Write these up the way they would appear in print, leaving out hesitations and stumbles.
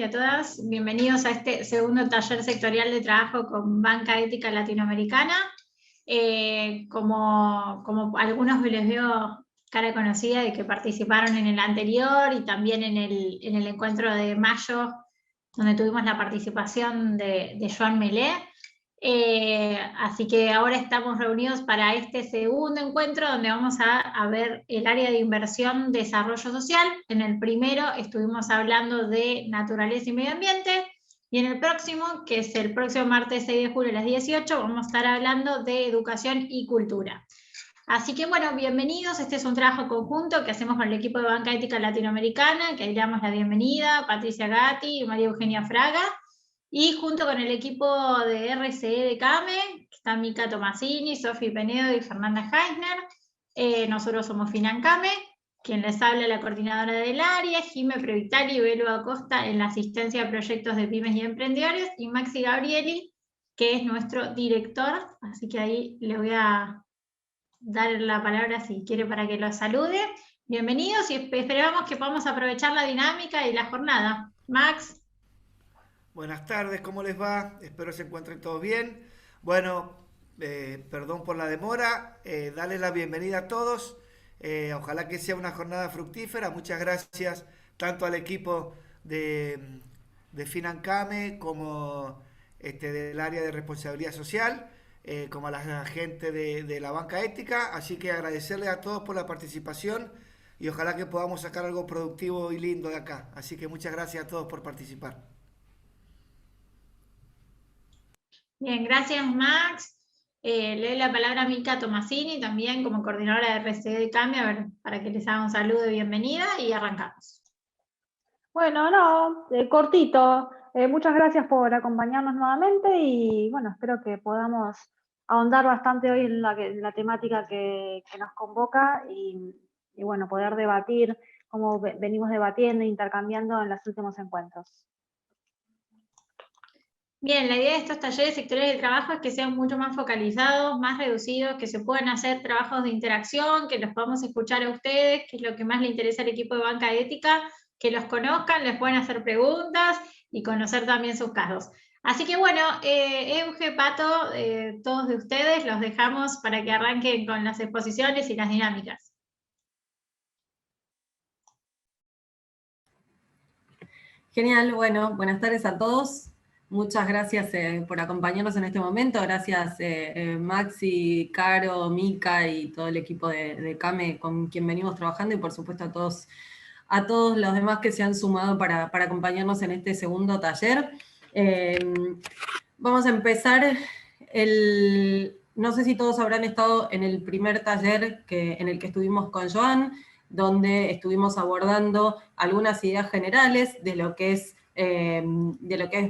a todas. Bienvenidos a este segundo taller sectorial de trabajo con banca ética latinoamericana. Como algunos les veo cara conocida de que participaron en el anterior y también en el encuentro de mayo, donde tuvimos la participación de Joan Melé. Así que ahora estamos reunidos para este segundo encuentro donde vamos a ver el área de inversión desarrollo social. En el primero estuvimos hablando de naturaleza y medio ambiente, y en el próximo, que es el próximo martes 6 de julio a las 18, vamos a estar hablando de educación y cultura. Así que bueno, bienvenidos. Este es un trabajo conjunto que hacemos con el equipo de Banca Ética Latinoamericana, que ahí le damos la bienvenida a Patricia Gatti y María Eugenia Fraga. Y junto con el equipo de RCE de CAME, que está Mica Tomasini, Sofi Penedo y Fernanda Heisner. Nosotros somos FinanCame, quien les habla la coordinadora del área, Jime Previtali y Belu Acosta en la asistencia a proyectos de pymes y emprendedores, y Maxi Gabrieli, que es nuestro director. Así que ahí le voy a dar la palabra si quiere para que los salude. Bienvenidos y esperamos que podamos aprovechar la dinámica y la jornada. Max. Buenas tardes, ¿cómo les va? Espero se encuentren todos bien. Bueno, perdón por la demora, darles la bienvenida a todos. Ojalá que sea una jornada fructífera. Muchas gracias tanto al equipo de FinanCame como del área de responsabilidad social, como a la gente de la banca ética. Así que agradecerles a todos por la participación y ojalá que podamos sacar algo productivo y lindo de acá. Así que muchas gracias a todos por participar. Bien, gracias Max. Le doy la palabra a Mica Tomasini, también como coordinadora de RCE de CAME, a ver, para que les haga un saludo de bienvenida y arrancamos. Bueno, no, cortito. Muchas gracias por acompañarnos nuevamente y bueno, espero que podamos ahondar bastante hoy en la temática que nos convoca y bueno, poder debatir como venimos debatiendo e intercambiando en los últimos encuentros. Bien, la idea de estos talleres sectoriales de trabajo es que sean mucho más focalizados, más reducidos, que se puedan hacer trabajos de interacción, que los podamos escuchar a ustedes, que es lo que más le interesa al equipo de banca ética, que los conozcan, les pueden hacer preguntas y conocer también sus casos. Así que bueno, Euge, Pato, todos de ustedes los dejamos para que arranquen con las exposiciones y las dinámicas. Genial, bueno, buenas tardes a todos. Muchas gracias por acompañarnos en este momento. Gracias Maxi, Caro, Mica y todo el equipo de CAME con quien venimos trabajando, y por supuesto a todos los demás que se han sumado para acompañarnos en este segundo taller. Vamos a empezar. No sé si todos habrán estado en el primer taller en el que estuvimos con Joan, donde estuvimos abordando algunas ideas generales de lo que es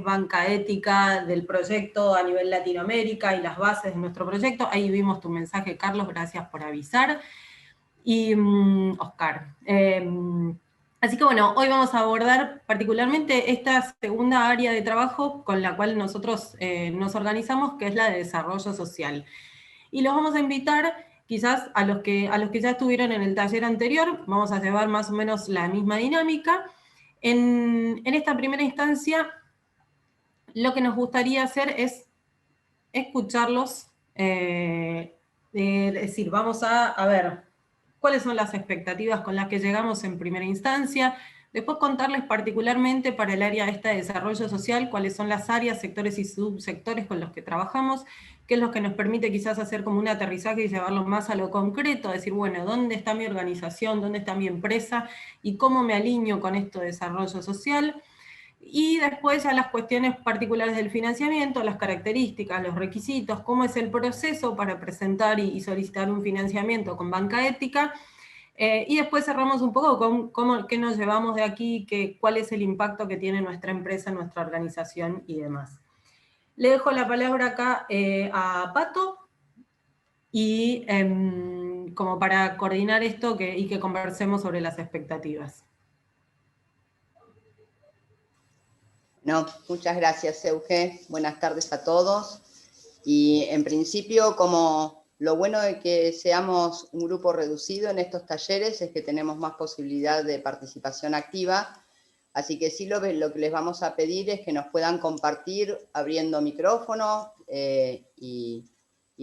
banca ética, del proyecto a nivel Latinoamérica y las bases de nuestro proyecto. Ahí vimos tu mensaje, Carlos, gracias por avisar. Y Oscar. Así que bueno, hoy vamos a abordar particularmente esta segunda área de trabajo con la cual nosotros nos organizamos, que es la de desarrollo social. Y los vamos a invitar quizás a los que ya estuvieron en el taller anterior. Vamos a llevar más o menos la misma dinámica. En esta primera instancia, lo que nos gustaría hacer es escucharlos, es decir, vamos a ver cuáles son las expectativas con las que llegamos en primera instancia, después contarles particularmente para el área esta de desarrollo social cuáles son las áreas, sectores y subsectores con los que trabajamos, qué es lo que nos permite quizás hacer como un aterrizaje y llevarlo más a lo concreto, decir, bueno, ¿dónde está mi organización? ¿Dónde está mi empresa? ¿Y cómo me alineo con esto de desarrollo social? Y después ya las cuestiones particulares del financiamiento, las características, los requisitos, cómo es el proceso para presentar y solicitar un financiamiento con banca ética. Y después cerramos un poco con qué nos llevamos de aquí, cuál es el impacto que tiene nuestra empresa, nuestra organización y demás. Le dejo la palabra acá a Pato, y como para coordinar esto y que conversemos sobre las expectativas. No, muchas gracias, Euge. Buenas tardes a todos. Y en principio, como lo bueno de que seamos un grupo reducido en estos talleres es que tenemos más posibilidad de participación activa. Así que sí lo que les vamos a pedir es que nos puedan compartir abriendo micrófono y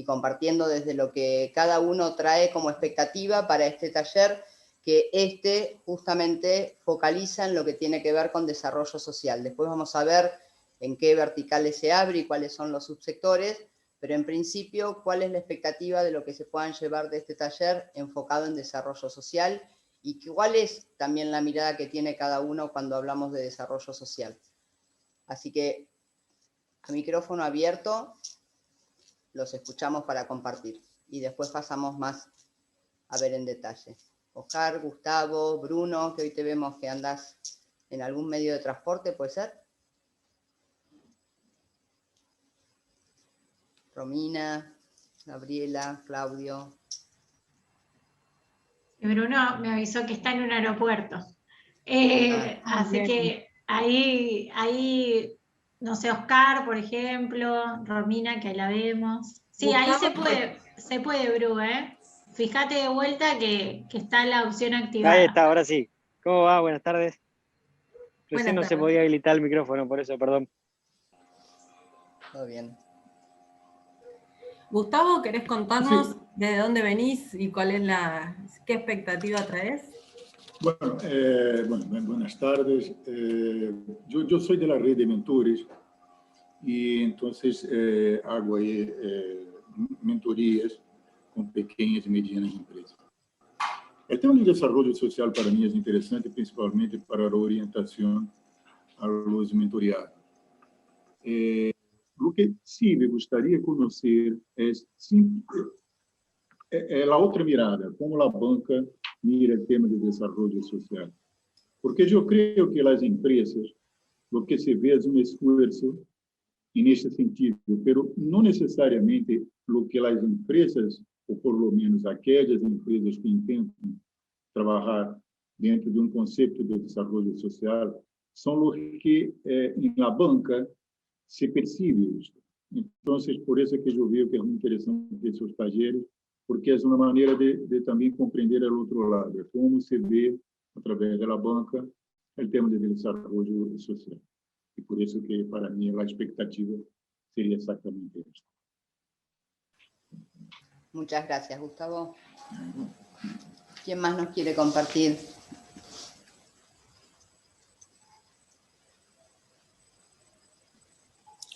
compartiendo desde lo que cada uno trae como expectativa para este taller, que justamente focaliza en lo que tiene que ver con desarrollo social. Después vamos a ver en qué verticales se abre y cuáles son los subsectores, pero en principio, ¿cuál es la expectativa de lo que se puedan llevar de este taller enfocado en desarrollo social? Y cuál es también la mirada que tiene cada uno cuando hablamos de desarrollo social. Así que, a micrófono abierto, los escuchamos para compartir. Y después pasamos más a ver en detalle. Oscar, Gustavo, Bruno, que hoy te vemos que andás en algún medio de transporte, ¿puede ser? Romina, Gabriela, Claudio. Bruno me avisó que está en un aeropuerto. Así bien. que ahí, no sé, Oscar, por ejemplo, Romina, que ahí la vemos. Sí, ahí se puede, Bru, ¿eh? Fíjate de vuelta que está la opción activada. Ahí está, ahora sí. ¿Cómo va? Buenas tardes. Recién Buenas no se tardes. podía habilitar el micrófono, por eso, perdón. Todo bien. Gustavo, ¿querés contarnos de dónde venís y qué expectativa traes? Bueno, buenas tardes. Yo soy de la red de mentores y entonces hago ahí mentorías con pequeñas y medianas empresas. El tema del desarrollo social para mí es interesante, principalmente para la orientación a los mentoreados. Lo que sí me gustaría conocer es la otra mirada, cómo la banca mira el tema de desarrollo social. Porque yo creo que las empresas, lo que se ve es un esfuerzo en ese sentido, pero no necesariamente lo que las empresas, o por lo menos aquellas empresas que intentan trabajar dentro de un concepto de desarrollo social, son los que en la banca se percibe esto. Entonces, por eso que yo veo que es muy interesante esos talleres, porque es una manera de también comprender el otro lado, de cómo se ve a través de la banca el tema del desarrollo social. Y por eso que para mí la expectativa sería exactamente esto. Muchas gracias, Gustavo. ¿Quién más nos quiere compartir?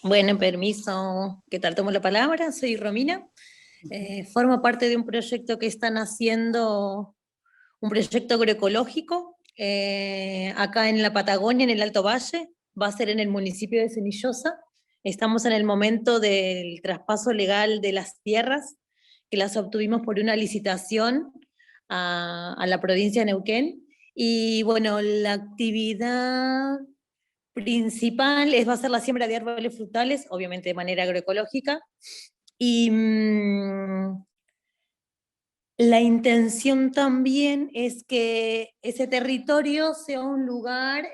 Bueno, permiso, ¿qué tal? Tomo la palabra, soy Romina. Formo parte de un proyecto que están haciendo, un proyecto agroecológico, acá en la Patagonia, en el Alto Valle, va a ser en el municipio de Cenillosa. Estamos en el momento del traspaso legal de las tierras, que las obtuvimos por una licitación a la provincia de Neuquén. Y bueno, la actividad principal va a ser la siembra de árboles frutales, obviamente de manera agroecológica, y la intención también es que ese territorio sea un lugar,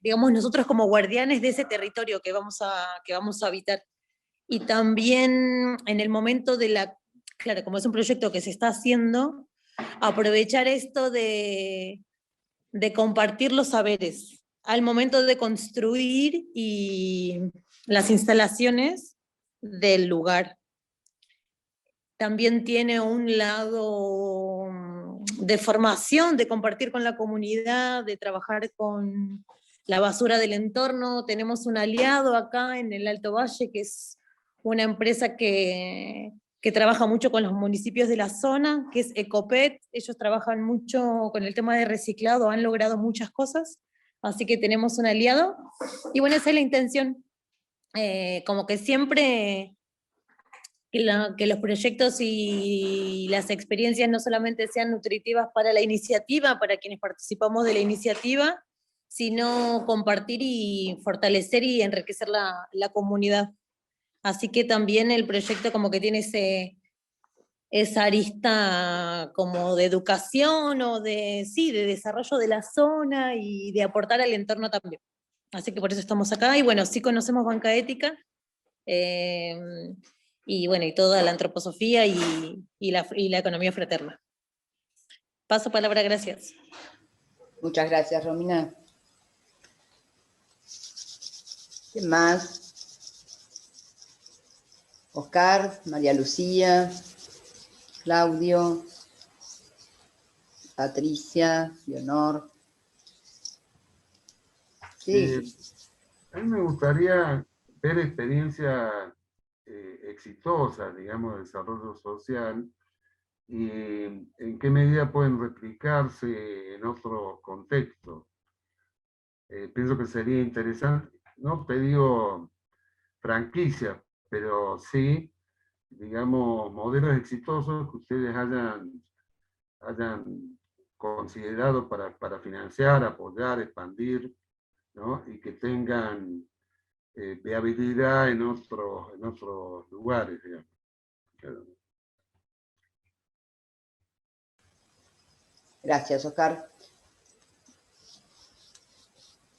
digamos, nosotros como guardianes de ese territorio que vamos a habitar. Y también en el momento claro, como es un proyecto que se está haciendo, aprovechar esto de compartir los saberes al momento de construir y las instalaciones del lugar. También tiene un lado de formación, de compartir con la comunidad, de trabajar con la basura del entorno. Tenemos un aliado acá en el Alto Valle, que es una empresa que trabaja mucho con los municipios de la zona, que es Ecopet. Ellos trabajan mucho con el tema de reciclado, han logrado muchas cosas, así que tenemos un aliado. Y bueno, esa es la intención, como que siempre que los proyectos y las experiencias no solamente sean nutritivas para la iniciativa, para quienes participamos de la iniciativa, sino compartir y fortalecer y enriquecer la comunidad. Así que también el proyecto como que tiene esa arista como de educación o de desarrollo de la zona y de aportar al entorno también. Así que por eso estamos acá. Y bueno, sí conocemos banca ética, y bueno, y toda la antroposofía y la economía fraterna. Paso palabra, gracias. Muchas gracias, Romina. ¿Quién más? Oscar, María Lucía, Claudio, Patricia, Leonor. Sí. A mí me gustaría ver experiencias exitosas, digamos, de desarrollo social, y en qué medida pueden replicarse en otros contextos. Pienso que sería interesante, no te digo franquicias, pero sí, digamos, modelos exitosos que ustedes hayan considerado para financiar, apoyar, expandir, ¿no? Y que tengan viabilidad en otros lugares, digamos. Gracias, Oscar.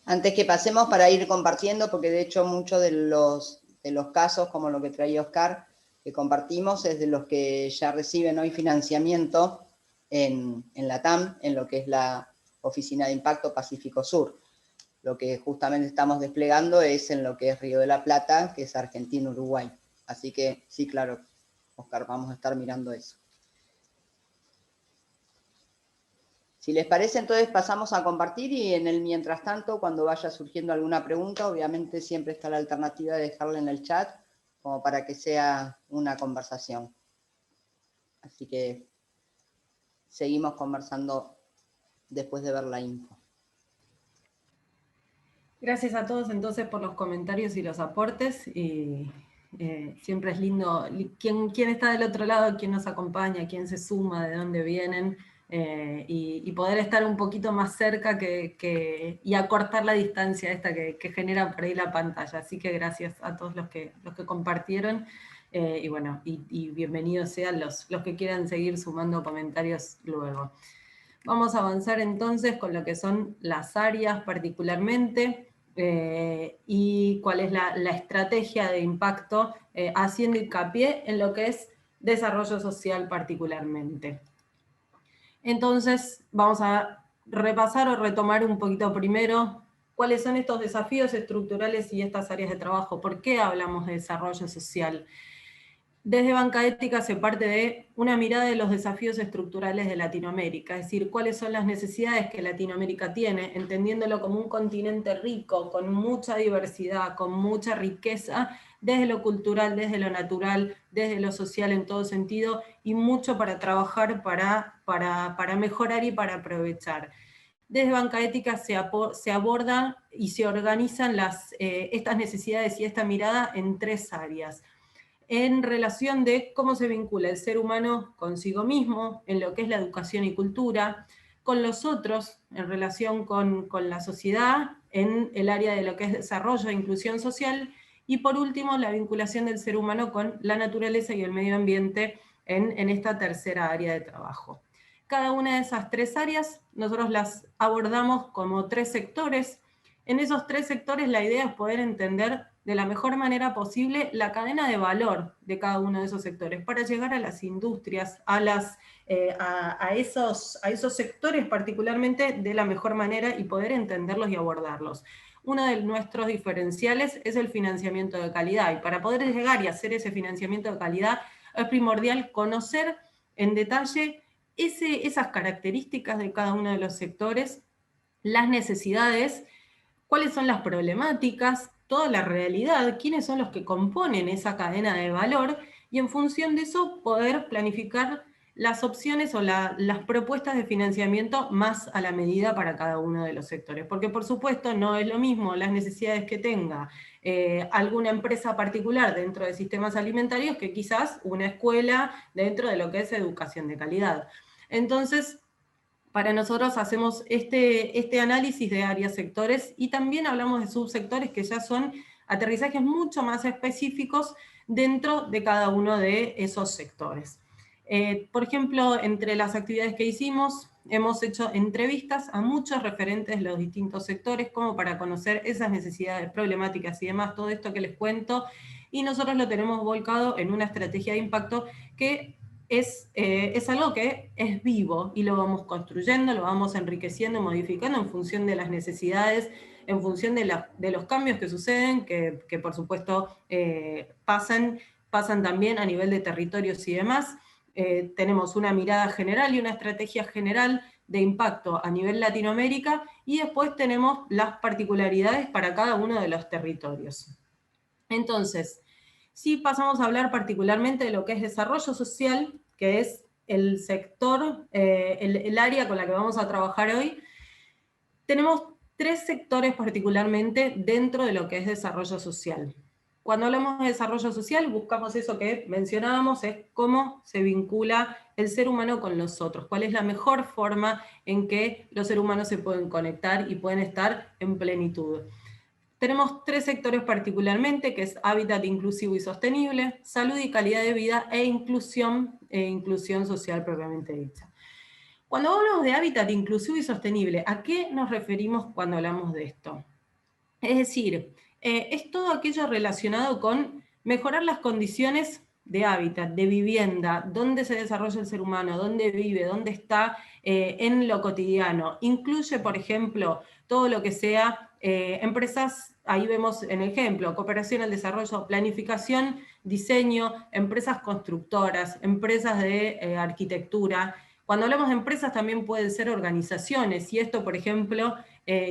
Antes que pasemos para ir compartiendo, porque de hecho muchos de los casos, como lo que traía Oscar, que compartimos, es de los que ya reciben hoy financiamiento en la TAM, en lo que es la Oficina de Impacto Pacífico Sur. Lo que justamente estamos desplegando es en lo que es Río de la Plata, que es Argentina-Uruguay. Así que sí, claro, Oscar, vamos a estar mirando eso. Si les parece, entonces pasamos a compartir, y en el mientras tanto, cuando vaya surgiendo alguna pregunta, obviamente siempre está la alternativa de dejarla en el chat, como para que sea una conversación. Así que seguimos conversando después de ver la info. Gracias a todos entonces por los comentarios y los aportes, y siempre es lindo quién está del otro lado, quién nos acompaña, quién se suma, de dónde vienen, y poder estar un poquito más cerca y acortar la distancia esta que genera por ahí la pantalla. Así que gracias a todos los que compartieron, y bueno, y bienvenidos sean los que quieran seguir sumando comentarios luego. Vamos a avanzar entonces con lo que son las áreas particularmente, y cuál es la estrategia de impacto, haciendo hincapié en lo que es desarrollo social particularmente. Entonces vamos a repasar o retomar un poquito primero cuáles son estos desafíos estructurales y estas áreas de trabajo. ¿Por qué hablamos de desarrollo social? Desde Banca Ética se parte de una mirada de los desafíos estructurales de Latinoamérica, es decir, cuáles son las necesidades que Latinoamérica tiene, entendiéndolo como un continente rico, con mucha diversidad, con mucha riqueza, desde lo cultural, desde lo natural, desde lo social en todo sentido, y mucho para trabajar, para mejorar y para aprovechar. Desde Banca Ética se aborda y se organizan estas necesidades y esta mirada en tres áreas. En relación de cómo se vincula el ser humano consigo mismo, en lo que es la educación y cultura, con los otros, en relación con la sociedad, en el área de lo que es desarrollo e inclusión social, y por último, la vinculación del ser humano con la naturaleza y el medio ambiente en esta tercera área de trabajo. Cada una de esas tres áreas, nosotros las abordamos como tres sectores. En esos tres sectores la idea es poder entender de la mejor manera posible la cadena de valor de cada uno de esos sectores, para llegar a las industrias, a esos sectores particularmente de la mejor manera, y poder entenderlos y abordarlos. Uno de nuestros diferenciales es el financiamiento de calidad, y para poder llegar y hacer ese financiamiento de calidad es primordial conocer en detalle esas características de cada uno de los sectores, las necesidades, cuáles son las problemáticas, toda la realidad, quiénes son los que componen esa cadena de valor, y en función de eso poder planificar las opciones o las propuestas de financiamiento más a la medida para cada uno de los sectores. Porque por supuesto no es lo mismo las necesidades que tenga alguna empresa particular dentro de sistemas alimentarios que quizás una escuela dentro de lo que es educación de calidad. Entonces, para nosotros hacemos este análisis de áreas, sectores, y también hablamos de subsectores que ya son aterrizajes mucho más específicos dentro de cada uno de esos sectores. Por ejemplo, entre las actividades que hicimos, hemos hecho entrevistas a muchos referentes de los distintos sectores, como para conocer esas necesidades, problemáticas y demás, todo esto que les cuento, y nosotros lo tenemos volcado en una estrategia de impacto que es algo que es vivo, y lo vamos construyendo, lo vamos enriqueciendo, modificando en función de las necesidades en función de los cambios que suceden, que por supuesto pasan también a nivel de territorios y demás. Tenemos una mirada general y una estrategia general de impacto a nivel Latinoamérica, y después tenemos las particularidades para cada uno de los territorios. Entonces, si pasamos a hablar particularmente de lo que es desarrollo social, que es el sector, el área con la que vamos a trabajar hoy, tenemos 3 sectores particularmente dentro de lo que es desarrollo social. Cuando hablamos de desarrollo social, buscamos eso que mencionábamos, es cómo se vincula el ser humano con los otros, cuál es la mejor forma en que los seres humanos se pueden conectar y pueden estar en plenitud. Tenemos 3 sectores particularmente, que es hábitat inclusivo y sostenible, salud y calidad de vida, e inclusión social propiamente dicha. Cuando hablamos de hábitat inclusivo y sostenible, ¿a qué nos referimos cuando hablamos de esto? Es decir, es todo aquello relacionado con mejorar las condiciones de hábitat, de vivienda, dónde se desarrolla el ser humano, dónde vive, dónde está en lo cotidiano. Incluye, por ejemplo, todo lo que sea empresas, ahí vemos en el ejemplo, cooperación al desarrollo, planificación, diseño, empresas constructoras, empresas de arquitectura. Cuando hablamos de empresas también pueden ser organizaciones, y esto, por ejemplo,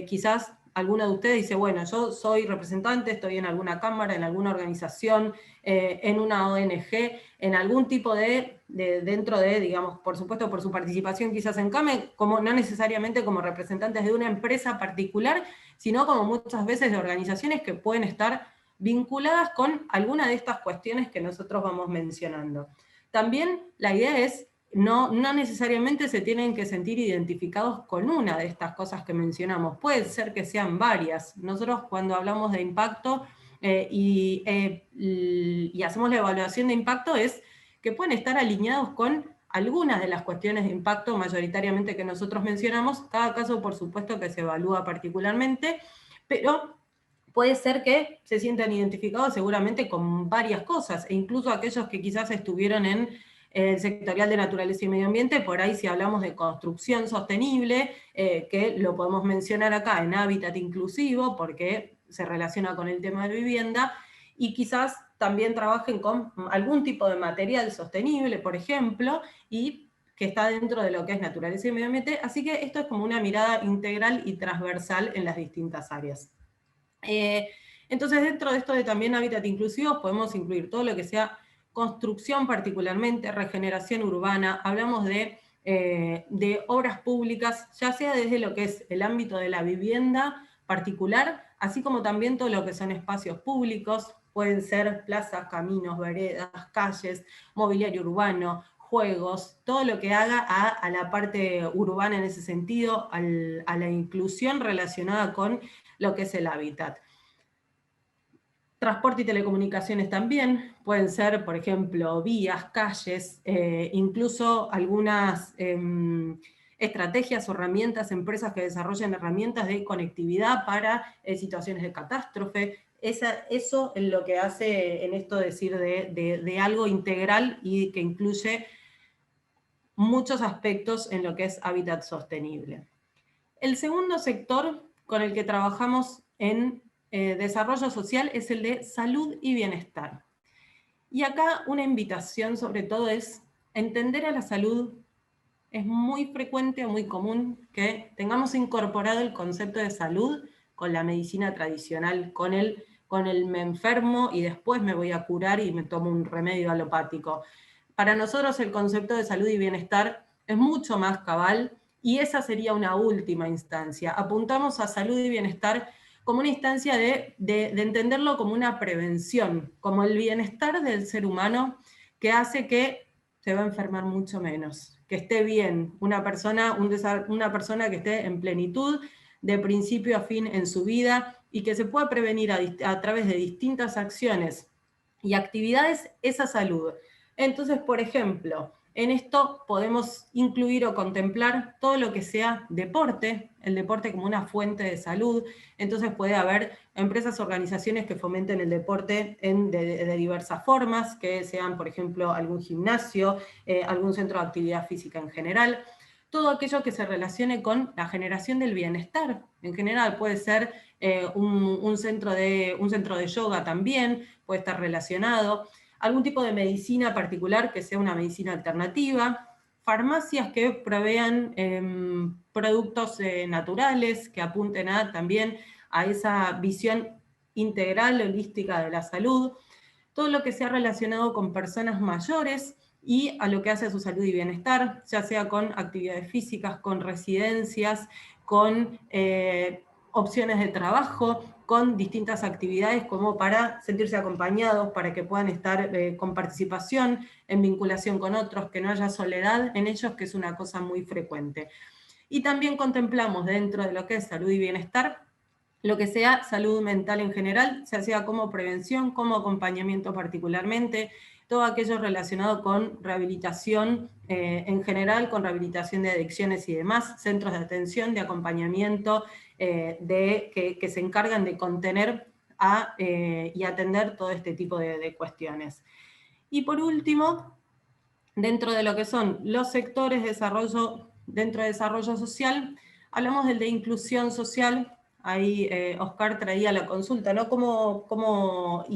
quizás alguno de ustedes dice, bueno, yo soy representante, estoy en alguna cámara, en alguna organización, en una ONG, en algún tipo dentro de, digamos, por supuesto por su participación quizás en CAME, como, no necesariamente como representantes de una empresa particular, sino como muchas veces de organizaciones que pueden estar vinculadas con alguna de estas cuestiones que nosotros vamos mencionando. También la idea es, no necesariamente se tienen que sentir identificados con una de estas cosas que mencionamos, puede ser que sean varias. Nosotros cuando hablamos de impacto y hacemos la evaluación de impacto, es que pueden estar alineados con algunas de las cuestiones de impacto mayoritariamente que nosotros mencionamos. Cada caso por supuesto que se evalúa particularmente, pero puede ser que se sientan identificados seguramente con varias cosas, e incluso aquellos que quizás estuvieron en el sectorial de naturaleza y medio ambiente, por ahí si hablamos de construcción sostenible, que lo podemos mencionar acá en hábitat inclusivo, porque se relaciona con el tema de vivienda, y quizás también trabajen con algún tipo de material sostenible, por ejemplo, y que está dentro de lo que es naturaleza y medio ambiente, así que esto es como una mirada integral y transversal en las distintas áreas. Entonces, dentro de esto de también hábitat inclusivo, podemos incluir todo lo que sea construcción particularmente, regeneración urbana, hablamos de obras públicas, ya sea desde lo que es el ámbito de la vivienda particular, así como también todo lo que son espacios públicos, pueden ser plazas, caminos, veredas, calles, mobiliario urbano, juegos, todo lo que haga a la parte urbana en ese sentido, a la inclusión relacionada con lo que es el hábitat. Transporte y telecomunicaciones también, pueden ser, por ejemplo, vías, calles, incluso algunas estrategias o herramientas, empresas que desarrollan herramientas de conectividad para situaciones de catástrofe. Eso es lo que hace en esto decir de algo integral y que incluye muchos aspectos en lo que es hábitat sostenible. El segundo sector con el que trabajamos en desarrollo social es el de salud y bienestar. Y acá una invitación sobre todo es entender a la salud. Es muy frecuente o muy común que tengamos incorporado el concepto de salud con la medicina tradicional, con el me enfermo y después me voy a curar y me tomo un remedio alopático. Para nosotros el concepto de salud y bienestar es mucho más cabal y esa sería una última instancia. Apuntamos a salud y bienestar como una instancia de entenderlo como una prevención, como el bienestar del ser humano que hace que se va a enfermar mucho menos, que esté bien, una persona que esté en plenitud, de principio a fin en su vida, y que se pueda prevenir a través de distintas acciones y actividades esa salud. Entonces, por ejemplo, en esto podemos incluir o contemplar todo lo que sea deporte, el deporte como una fuente de salud. Entonces puede haber empresas, organizaciones que fomenten el deporte de diversas formas, que sean, por ejemplo, algún gimnasio, algún centro de actividad física en general. todo aquello que se relacione con la generación del bienestar. En general puede ser un centro de yoga también, puede estar relacionado, algún tipo de medicina particular que sea una medicina alternativa, farmacias que provean productos naturales, que apunten también a esa visión integral, holística de la salud, todo lo que sea relacionado con personas mayores y a lo que hace a su salud y bienestar, ya sea con actividades físicas, con residencias, con opciones de trabajo, con distintas actividades como para sentirse acompañados, para que puedan estar con participación, en vinculación con otros, que no haya soledad en ellos, que es una cosa muy frecuente. Y también contemplamos dentro de lo que es salud y bienestar, lo que sea salud mental en general, ya sea como prevención, como acompañamiento particularmente, todo aquello relacionado con rehabilitación en general, con rehabilitación de adicciones y demás, centros de atención, de acompañamiento, que se encargan de contener y atender todo este tipo de cuestiones. Y por último, dentro de lo que son los sectores de desarrollo, dentro de desarrollo social, hablamos del de inclusión social. Ahí Oscar traía la consulta, ¿no? ¿Cómo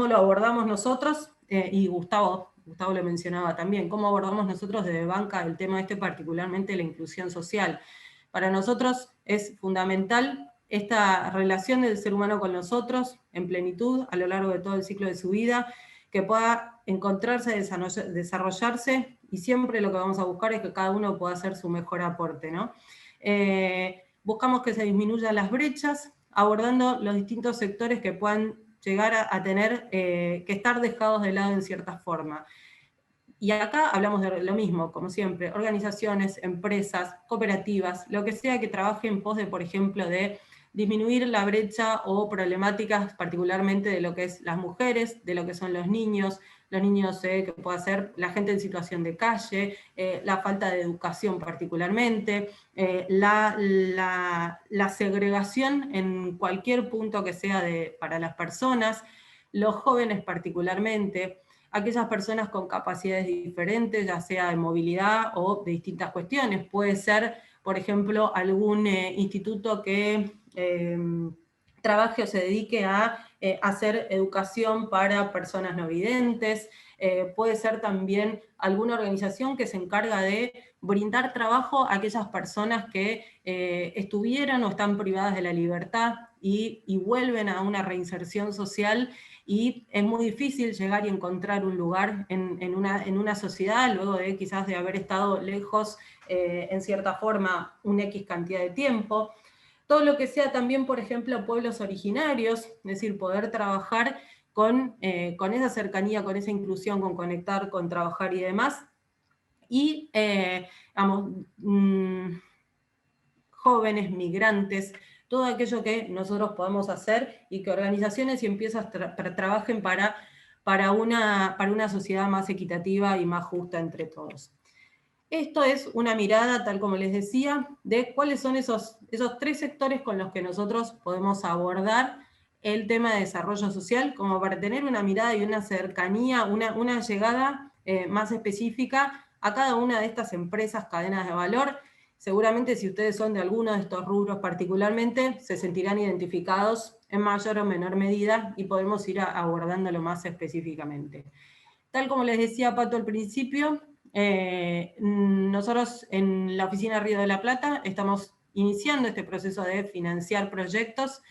lo abordamos nosotros? Y Gustavo lo mencionaba también, ¿cómo abordamos nosotros desde Banca el tema particularmente la inclusión social? Para nosotros es fundamental esta relación del ser humano con los otros en plenitud a lo largo de todo el ciclo de su vida, que pueda encontrarse, desarrollarse, y siempre lo que vamos a buscar es que cada uno pueda hacer su mejor aporte, ¿no? Buscamos que se disminuyan las brechas, abordando los distintos sectores que puedan llegar a tener que estar dejados de lado en cierta forma. Y acá hablamos de lo mismo, como siempre, organizaciones, empresas, cooperativas, lo que sea que trabaje en pos de, por ejemplo, de disminuir la brecha o problemáticas particularmente de lo que es las mujeres, de lo que son los niños que pueda ser la gente en situación de calle, la falta de educación particularmente, la segregación en cualquier punto que sea para las personas, los jóvenes particularmente, aquellas personas con capacidades diferentes, ya sea de movilidad o de distintas cuestiones. Puede ser, por ejemplo, algún instituto que trabaje o se dedique a hacer educación para personas no videntes, puede ser también alguna organización que se encarga de brindar trabajo a aquellas personas que estuvieran o están privadas de la libertad y vuelven a una reinserción social, y es muy difícil llegar y encontrar un lugar en una sociedad, luego de quizás de haber estado lejos en cierta forma una X cantidad de tiempo. Todo lo que sea también, por ejemplo, pueblos originarios, es decir, poder trabajar con esa cercanía, con esa inclusión, con conectar, con trabajar y demás. Y, jóvenes, migrantes, todo aquello que nosotros podemos hacer y que organizaciones y empresas trabajen para una sociedad más equitativa y más justa entre todos. Esto es una mirada, tal como les decía, de cuáles son esos 3 sectores con los que nosotros podemos abordar el tema de desarrollo social, como para tener una mirada y una cercanía, una llegada más específica a cada una de estas empresas, cadenas de valor. Seguramente si ustedes son de alguno de estos rubros particularmente, se sentirán identificados en mayor o menor medida y podemos ir abordándolo más específicamente. Tal como les decía Pato al principio, nosotros en la Oficina Río de la Plata estamos iniciando este proceso de financiar proyectos.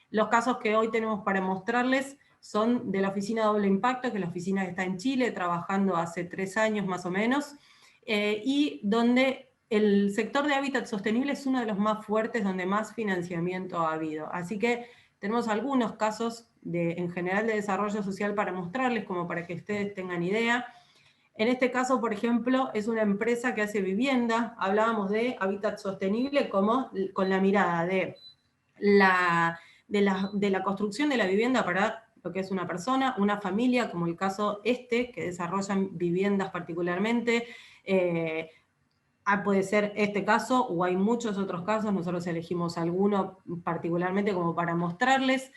Los casos que hoy tenemos para mostrarles son de la Oficina Doble Impacto, que es la oficina que está en Chile, trabajando hace 3 años más o menos, y donde el sector de hábitat sostenible es uno de los más fuertes, donde más financiamiento ha habido. Así que tenemos algunos casos en general de desarrollo social para mostrarles, como para que ustedes tengan idea. En este caso, por ejemplo, es una empresa que hace vivienda. Hablábamos de hábitat sostenible como con la mirada de la construcción de la vivienda para lo que es una persona, una familia, como el caso que desarrollan viviendas particularmente, puede ser este caso o hay muchos otros casos, nosotros elegimos alguno particularmente como para mostrarles.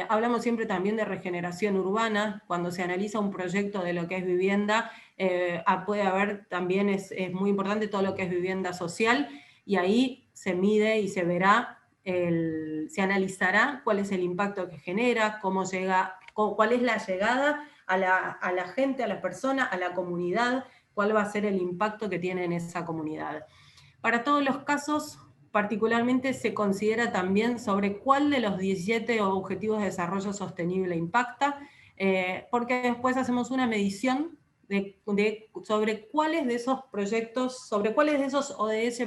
Hablamos siempre también de regeneración urbana, cuando se analiza un proyecto de lo que es vivienda, puede haber también, es muy importante todo lo que es vivienda social, y ahí se mide y se verá, se analizará cuál es el impacto que genera, cómo llega, cuál es la llegada a la gente, a la persona, a la comunidad, cuál va a ser el impacto que tiene en esa comunidad. Para todos los casos, particularmente se considera también sobre cuál de los 17 Objetivos de Desarrollo Sostenible impacta, porque después hacemos una medición sobre cuáles de esos proyectos, sobre cuáles de esos ODS,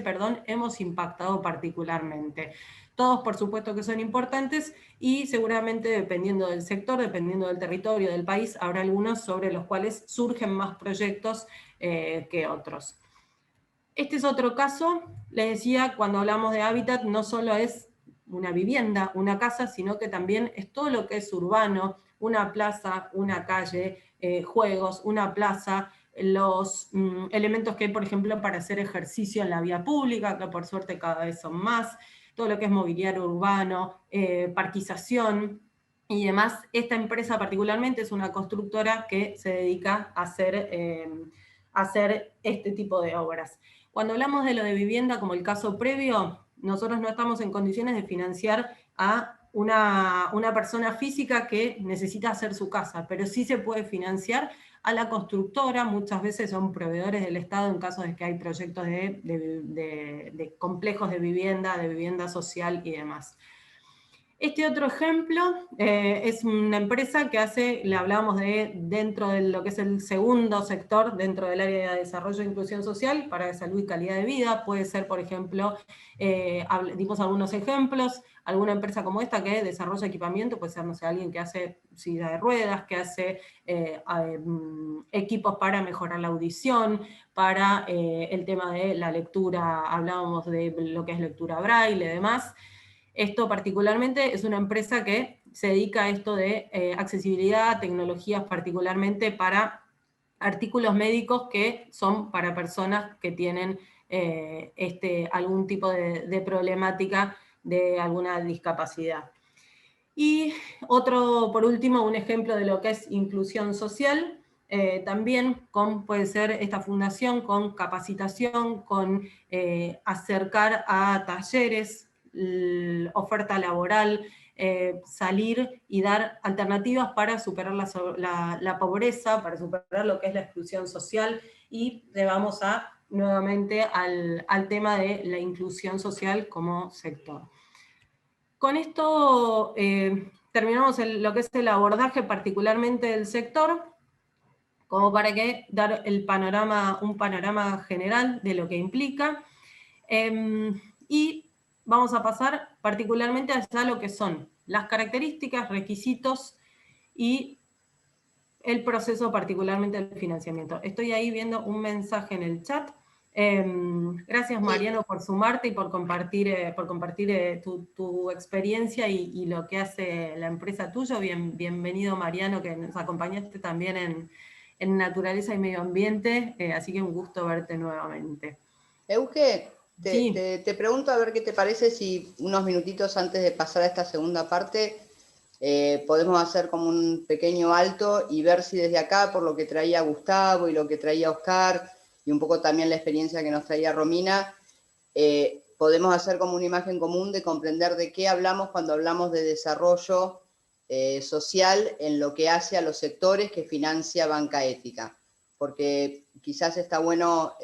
hemos impactado particularmente. Todos, por supuesto, que son importantes, y seguramente dependiendo del sector, dependiendo del territorio, del país, habrá algunos sobre los cuales surgen más proyectos que otros. Este es otro caso, les decía, cuando hablamos de hábitat, no solo es una vivienda, una casa, sino que también es todo lo que es urbano, una plaza, una calle, juegos, una plaza, los elementos que hay, por ejemplo, para hacer ejercicio en la vía pública, que por suerte cada vez son más, todo lo que es mobiliario urbano, parquización y demás. Esta empresa particularmente es una constructora que se dedica a hacer este tipo de obras. Cuando hablamos de lo de vivienda, como el caso previo, nosotros no estamos en condiciones de financiar a una persona física que necesita hacer su casa, pero sí se puede financiar a la constructora, muchas veces son proveedores del Estado en caso de que hay proyectos de complejos de vivienda social y demás. Este otro ejemplo es una empresa que hace, le hablábamos de dentro de lo que es el segundo sector, dentro del área de desarrollo e inclusión social, para salud y calidad de vida. Puede ser, por ejemplo, dimos algunos ejemplos, alguna empresa como esta que desarrolla equipamiento, puede ser, no sé, alguien que hace silla de ruedas, que hace equipos para mejorar la audición, para el tema de la lectura, hablábamos de lo que es lectura braille y demás. Esto particularmente es una empresa que se dedica a esto de accesibilidad, tecnologías particularmente para artículos médicos que son para personas que tienen algún tipo de problemática de alguna discapacidad. Y por último, un ejemplo de lo que es inclusión social, también puede ser esta fundación con capacitación, con acercar a talleres, oferta laboral, salir y dar alternativas para superar la pobreza, para superar lo que es la exclusión social, y llevamos nuevamente al tema de la inclusión social como sector. Con esto terminamos lo que es el abordaje particularmente del sector, como para dar un panorama general de lo que implica. Y vamos a pasar particularmente a lo que son las características, requisitos y el proceso particularmente del financiamiento. Estoy ahí viendo un mensaje en el chat. Gracias, Mariano, por sumarte y por compartir tu experiencia y lo que hace la empresa tuya. Bienvenido, Mariano, que nos acompañaste también en Naturaleza y Medio Ambiente, así que un gusto verte nuevamente. Euge, Sí. te pregunto a ver qué te parece si unos minutitos antes de pasar a esta segunda parte podemos hacer como un pequeño alto y ver si desde acá, por lo que traía Gustavo y lo que traía Oscar, y un poco también la experiencia que nos traía Romina, podemos hacer como una imagen común de comprender de qué hablamos cuando hablamos de desarrollo social en lo que hace a los sectores que financia Banca Ética. Porque quizás está bueno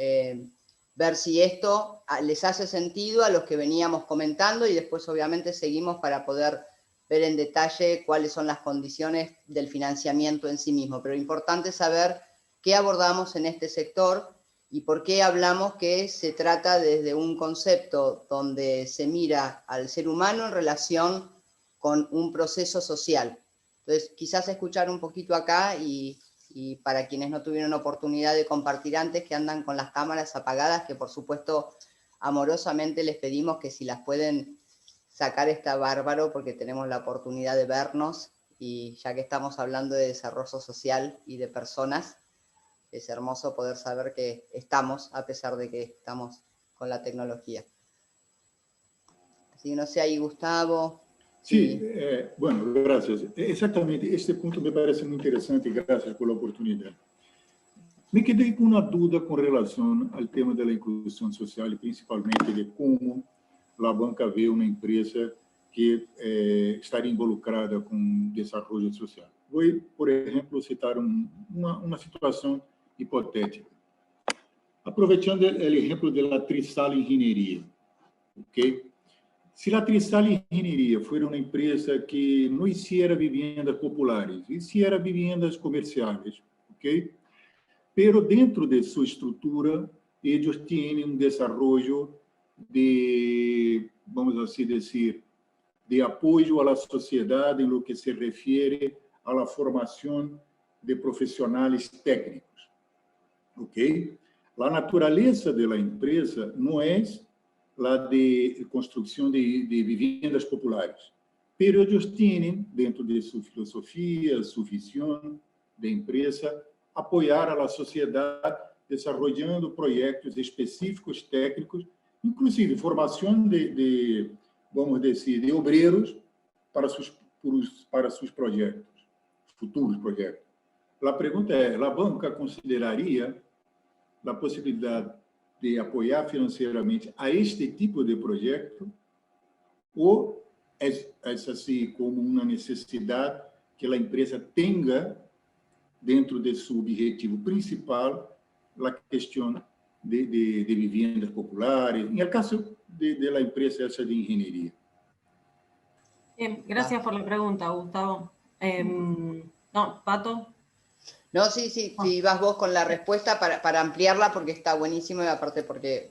ver si esto les hace sentido a los que veníamos comentando, y después obviamente seguimos para poder ver en detalle cuáles son las condiciones del financiamiento en sí mismo. Pero importante saber qué abordamos en este sector y por qué hablamos que se trata desde un concepto donde se mira al ser humano en relación con un proceso social. Entonces, quizás escuchar un poquito acá y para quienes no tuvieron oportunidad de compartir antes, que andan con las cámaras apagadas, que por supuesto amorosamente les pedimos que si las pueden sacar está bárbaro, porque tenemos la oportunidad de vernos, y ya que estamos hablando de desarrollo social y de personas, es hermoso poder saber que estamos, a pesar de que estamos con la tecnología. Así que no sé, ahí Gustavo. Sí, bueno, gracias. Exactamente, este punto me parece muy interesante, gracias por la oportunidad. Me quedei com uma dúvida com relação ao tema da inclusão social e principalmente de como a banca vê uma empresa que estaria involucrada com desenvolvimento social. Vou, por exemplo, citar uma situação hipotética. Aproveitando o exemplo da Trisal Engenharia, ok? Se a Trisal Engenharia for uma empresa que não hiciera viviendas populares, hiciera viviendas comerciais, ok? Pero dentro de sua estrutura, eles têm um desenvolvimento de, vamos assim dizer, de apoio à sociedade em lo que se refere à formação de profissionais técnicos. Ok? A natureza da empresa não é a de construção de viviendas populares, pero eles têm, dentro de sua filosofia, sua visão de empresa, apoiar a sociedade desenvolvendo projetos específicos técnicos, inclusive formação vamos dizer, de obreiros para seus projetos, futuros projetos. A pergunta é, a banca consideraria a possibilidade de apoiar financeiramente a este tipo de projeto ou é assim como uma necessidade que a empresa tenha dentro de seu objetivo principal, a questão de viviendas populares, en el caso de la empresa esa de ingeniería? Gracias por la pregunta, Gustavo. No, Pato. No, sí, vas vos con la respuesta para ampliarla, porque está buenísimo y aparte porque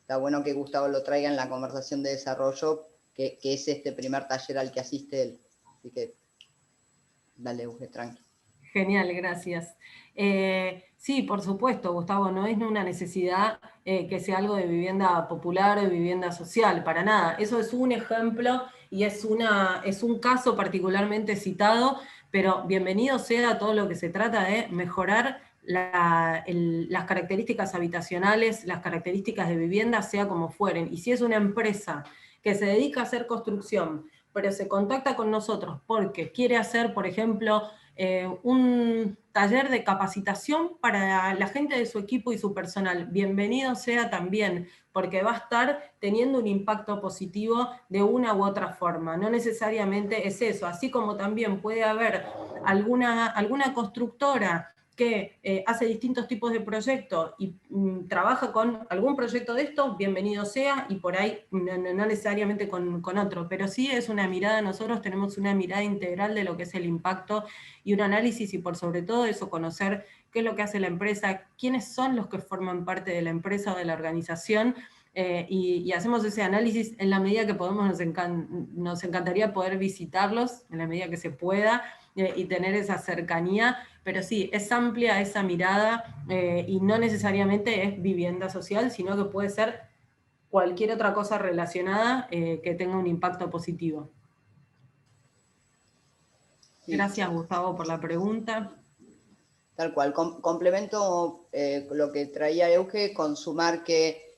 está bueno que Gustavo lo traiga en la conversación de desarrollo, que es este primer taller al que asiste él. Así que dale, Euge, tranqui. Genial, gracias. Sí, por supuesto, Gustavo, no es una necesidad que sea algo de vivienda popular o de vivienda social, para nada. Eso es un ejemplo y es un caso particularmente citado, pero bienvenido sea todo lo que se trata de mejorar las características habitacionales, las características de vivienda, sea como fueren. Y si es una empresa que se dedica a hacer construcción, pero se contacta con nosotros porque quiere hacer, por ejemplo, un taller de capacitación para la gente de su equipo y su personal, bienvenido sea también, porque va a estar teniendo un impacto positivo de una u otra forma. No necesariamente es eso, así como también puede haber alguna constructora que hace distintos tipos de proyectos y trabaja con algún proyecto de estos, bienvenido sea, y por ahí no necesariamente con otro, pero sí es una mirada, nosotros tenemos una mirada integral de lo que es el impacto y un análisis, y por sobre todo eso, conocer qué es lo que hace la empresa, quiénes son los que forman parte de la empresa o de la organización, y hacemos ese análisis en la medida que podemos. Nos encantaría poder visitarlos en la medida que se pueda, y tener esa cercanía, pero sí, es amplia esa mirada, y no necesariamente es vivienda social, sino que puede ser cualquier otra cosa relacionada que tenga un impacto positivo. Sí. Gracias, Gustavo, por la pregunta. Tal cual, complemento lo que traía Euge, con sumar que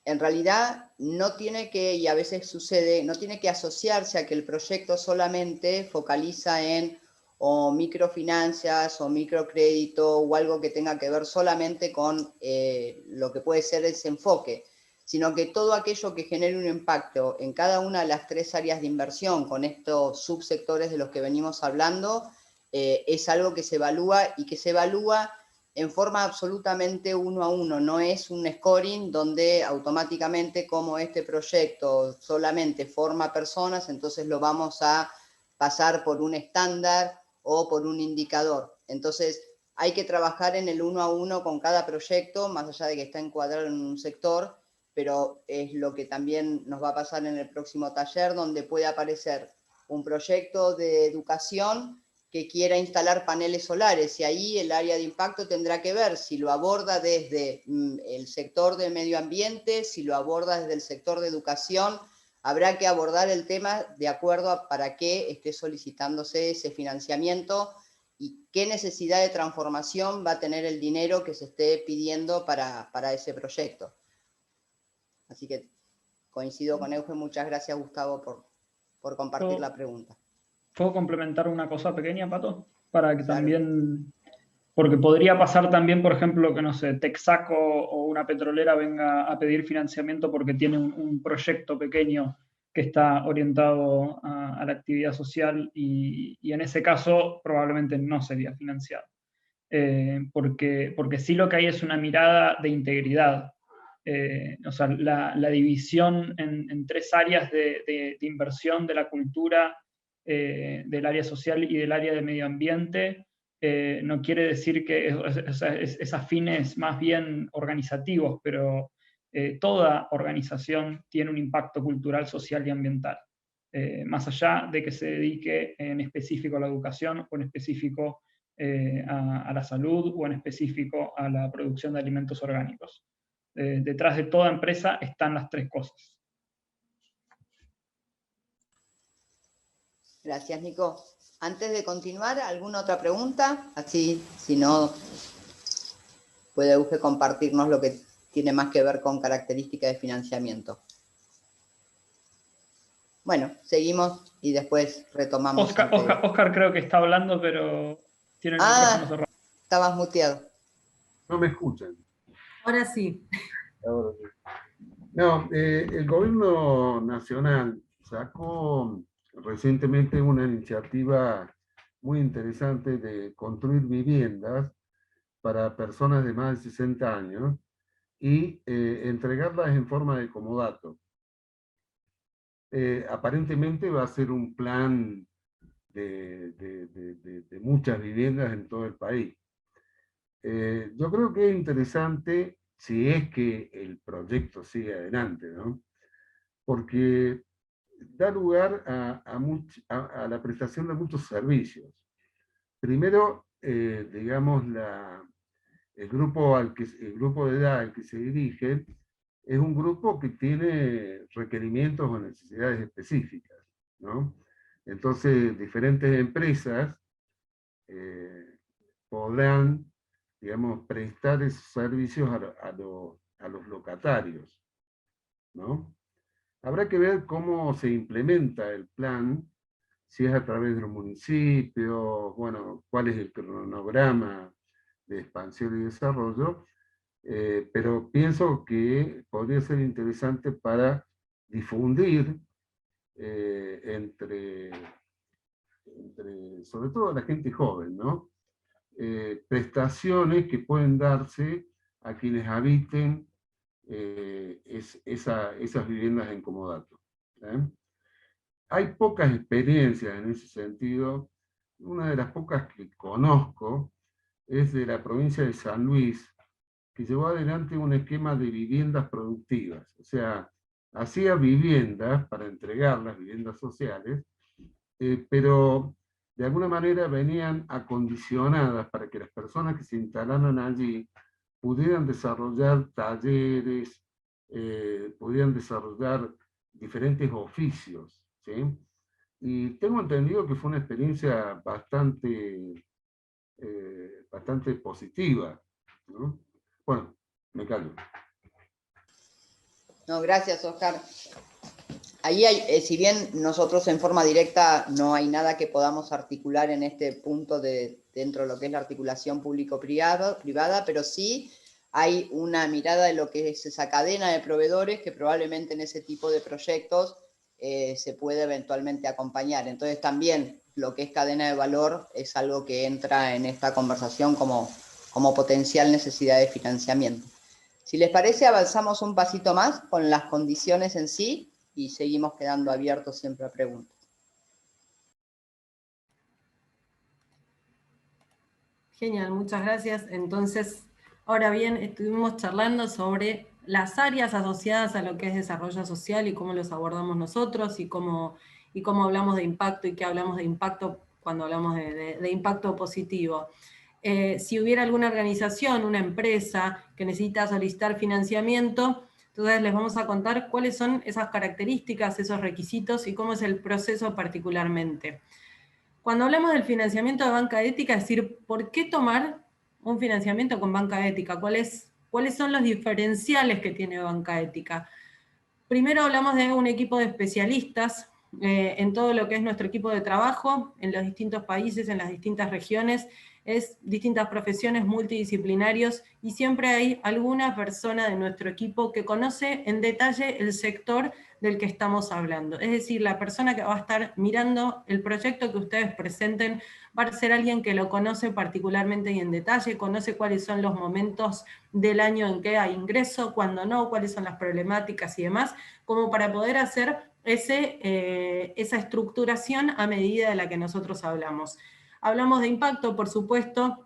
en realidad no tiene que, y a veces sucede, no tiene que asociarse a que el proyecto solamente focaliza en o microfinancias o microcrédito o algo que tenga que ver solamente con lo que puede ser ese enfoque, sino que todo aquello que genere un impacto en cada una de las 3 áreas de inversión con estos subsectores de los que venimos hablando, es algo que se evalúa y que se evalúa en forma absolutamente 1 a 1, no es un scoring donde automáticamente, como este proyecto solamente forma personas, entonces lo vamos a pasar por un estándar o por un indicador. Entonces hay que trabajar en el 1 a 1 con cada proyecto, más allá de que está encuadrado en un sector, pero es lo que también nos va a pasar en el próximo taller, donde puede aparecer un proyecto de educación que quiera instalar paneles solares, y ahí el área de impacto tendrá que ver si lo aborda desde el sector de medio ambiente, si lo aborda desde el sector de educación. Habrá que abordar el tema de acuerdo a para qué esté solicitándose ese financiamiento, y qué necesidad de transformación va a tener el dinero que se esté pidiendo para ese proyecto. Así que coincido con Euge. Muchas gracias, Gustavo, por compartir la pregunta. ¿Puedo complementar una cosa pequeña, Pato? Para que Claro. también... Porque podría pasar también, por ejemplo, que, no sé, Texaco o una petrolera venga a pedir financiamiento porque tiene un proyecto pequeño que está orientado a la actividad social y en ese caso probablemente no sería financiado. Porque sí lo que hay es una mirada de integridad. O sea, la división en tres áreas de inversión de la cultura, del área social y del área de medio ambiente, no quiere decir que es a fines más bien organizativos, pero toda organización tiene un impacto cultural, social y ambiental, más allá de que se dedique en específico a la educación o en específico a la salud o en específico a la producción de alimentos orgánicos. Detrás de toda empresa están las tres cosas. Gracias, Nico. Antes de continuar, ¿alguna otra pregunta? Así, si no, puede usted compartirnos lo que tiene más que ver con características de financiamiento. Bueno, seguimos y después retomamos. Oscar creo que está hablando, pero tiene el micrófono cerrado. Estabas muteado. No me escuchan. Ahora sí. Ahora sí. No, el gobierno nacional sacó recientemente una iniciativa muy interesante de construir viviendas para personas de más de 60 años y entregarlas en forma de comodato. Aparentemente va a ser un plan de muchas viviendas en todo el país. Yo creo que es interesante si es que el proyecto sigue adelante, ¿no? Porque da lugar a la prestación de muchos servicios. Primero, digamos, el grupo de edad al que se dirige es un grupo que tiene requerimientos o necesidades específicas, ¿no? Entonces, diferentes empresas podrán, digamos, prestar esos servicios a los locatarios, ¿no? Habrá que ver cómo se implementa el plan, si es a través de los municipios, bueno, cuál es el cronograma de expansión y desarrollo, pero pienso que podría ser interesante para difundir sobre todo la gente joven, ¿no? Prestaciones que pueden darse a quienes habiten esas viviendas en comodato. Hay pocas experiencias en ese sentido. Una de las pocas que conozco es de la provincia de San Luis, que llevó adelante un esquema de viviendas productivas. O sea, hacía viviendas para entregarlas, viviendas sociales, pero de alguna manera venían acondicionadas para que las personas que se instalaran allí pudieran desarrollar talleres, pudieran desarrollar diferentes oficios, ¿sí? Y tengo entendido que fue una experiencia bastante positiva, ¿no? Bueno, me callo. No, gracias, Oscar. Ahí hay, si bien nosotros en forma directa no hay nada que podamos articular en este punto dentro de lo que es la articulación público-privada, pero sí hay una mirada de lo que es esa cadena de proveedores que probablemente en ese tipo de proyectos se puede eventualmente acompañar. Entonces también lo que es cadena de valor es algo que entra en esta conversación como potencial necesidad de financiamiento. Si les parece, avanzamos un pasito más con las condiciones en sí y seguimos quedando abiertos siempre a preguntas. Genial, muchas gracias. Entonces, ahora bien, estuvimos charlando sobre las áreas asociadas a lo que es desarrollo social y cómo los abordamos nosotros y cómo hablamos de impacto y qué hablamos de impacto cuando hablamos de impacto positivo. Si hubiera alguna organización, una empresa que necesita solicitar financiamiento, entonces les vamos a contar cuáles son esas características, esos requisitos y cómo es el proceso particularmente. Cuando hablamos del financiamiento de banca ética, es decir, ¿por qué tomar un financiamiento con banca ética? ¿Cuáles son los diferenciales que tiene banca ética? Primero hablamos de un equipo de especialistas en todo lo que es nuestro equipo de trabajo, en los distintos países, en las distintas regiones, es distintas profesiones multidisciplinarios, y siempre hay alguna persona de nuestro equipo que conoce en detalle el sector del que estamos hablando. Es decir, la persona que va a estar mirando el proyecto que ustedes presenten va a ser alguien que lo conoce particularmente y en detalle, conoce cuáles son los momentos del año en que hay ingreso, cuándo no, cuáles son las problemáticas y demás, como para poder hacer esa estructuración a medida de la que nosotros hablamos. Hablamos de impacto, por supuesto,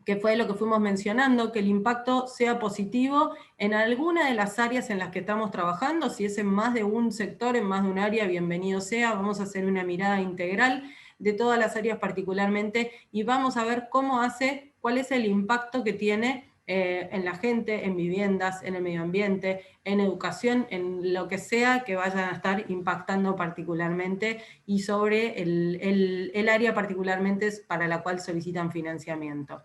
que fue lo que fuimos mencionando, que el impacto sea positivo en alguna de las áreas en las que estamos trabajando. Si es en más de un sector, en más de un área, bienvenido sea. Vamos a hacer una mirada integral de todas las áreas particularmente, y vamos a ver cuál es el impacto que tiene en la gente, en viviendas, en el medio ambiente, en educación, en lo que sea que vayan a estar impactando particularmente, y sobre el área particularmente para la cual solicitan financiamiento.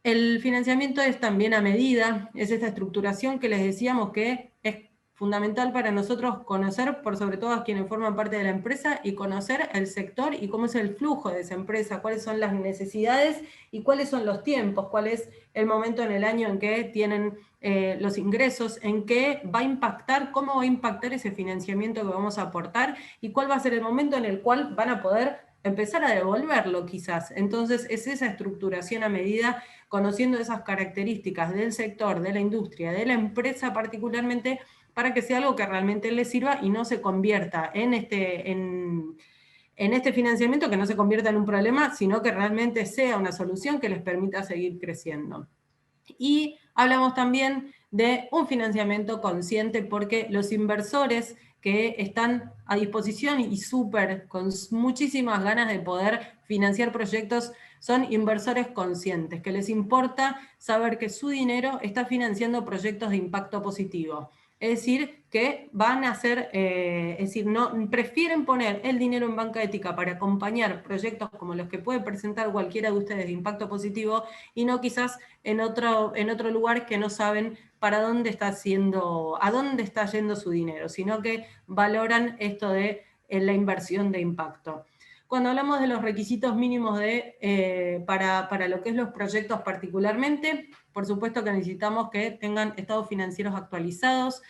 El financiamiento es también a medida, es esta estructuración que les decíamos que es fundamental para nosotros conocer, por sobre todo a quienes forman parte de la empresa, y conocer el sector y cómo es el flujo de esa empresa, cuáles son las necesidades y cuáles son los tiempos, cuál es el momento en el año en que tienen los ingresos, en qué va a impactar, cómo va a impactar ese financiamiento que vamos a aportar, y cuál va a ser el momento en el cual van a poder empezar a devolverlo quizás. Entonces es esa estructuración a medida, conociendo esas características del sector, de la industria, de la empresa particularmente, para que sea algo que realmente les sirva y no se convierta en este financiamiento, que no se convierta en un problema, sino que realmente sea una solución que les permita seguir creciendo. Y hablamos también de un financiamiento consciente, porque los inversores que están a disposición y con muchísimas ganas de poder financiar proyectos son inversores conscientes, que les importa saber que su dinero está financiando proyectos de impacto positivo. Es decir, que van a hacer, prefieren poner el dinero en banca ética para acompañar proyectos como los que puede presentar cualquiera de ustedes de impacto positivo, y no quizás en otro lugar que no saben a dónde está yendo su dinero, sino que valoran esto de la inversión de impacto. Cuando hablamos de los requisitos mínimos para lo que es los proyectos particularmente, por supuesto que necesitamos que tengan estados financieros actualizados.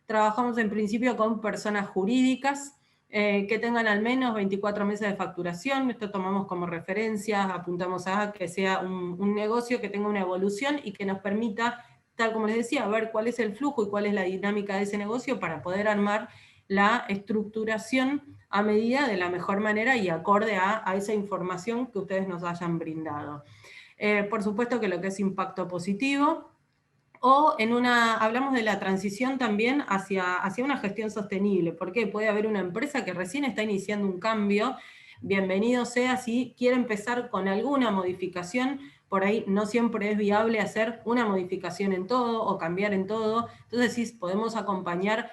Trabajamos en principio con personas jurídicas que tengan al menos 24 meses de facturación. Esto tomamos como referencia, apuntamos a que sea un negocio que tenga una evolución y que nos permita, tal como les decía, ver cuál es el flujo y cuál es la dinámica de ese negocio para poder armar la estructuración a medida de la mejor manera y acorde a esa información que ustedes nos hayan brindado. Por supuesto que lo que es impacto positivo, o hablamos de la transición también hacia una gestión sostenible, porque puede haber una empresa que recién está iniciando un cambio. Bienvenido sea si quiere empezar con alguna modificación. Por ahí no siempre es viable hacer una modificación en todo o cambiar en todo, entonces sí podemos acompañar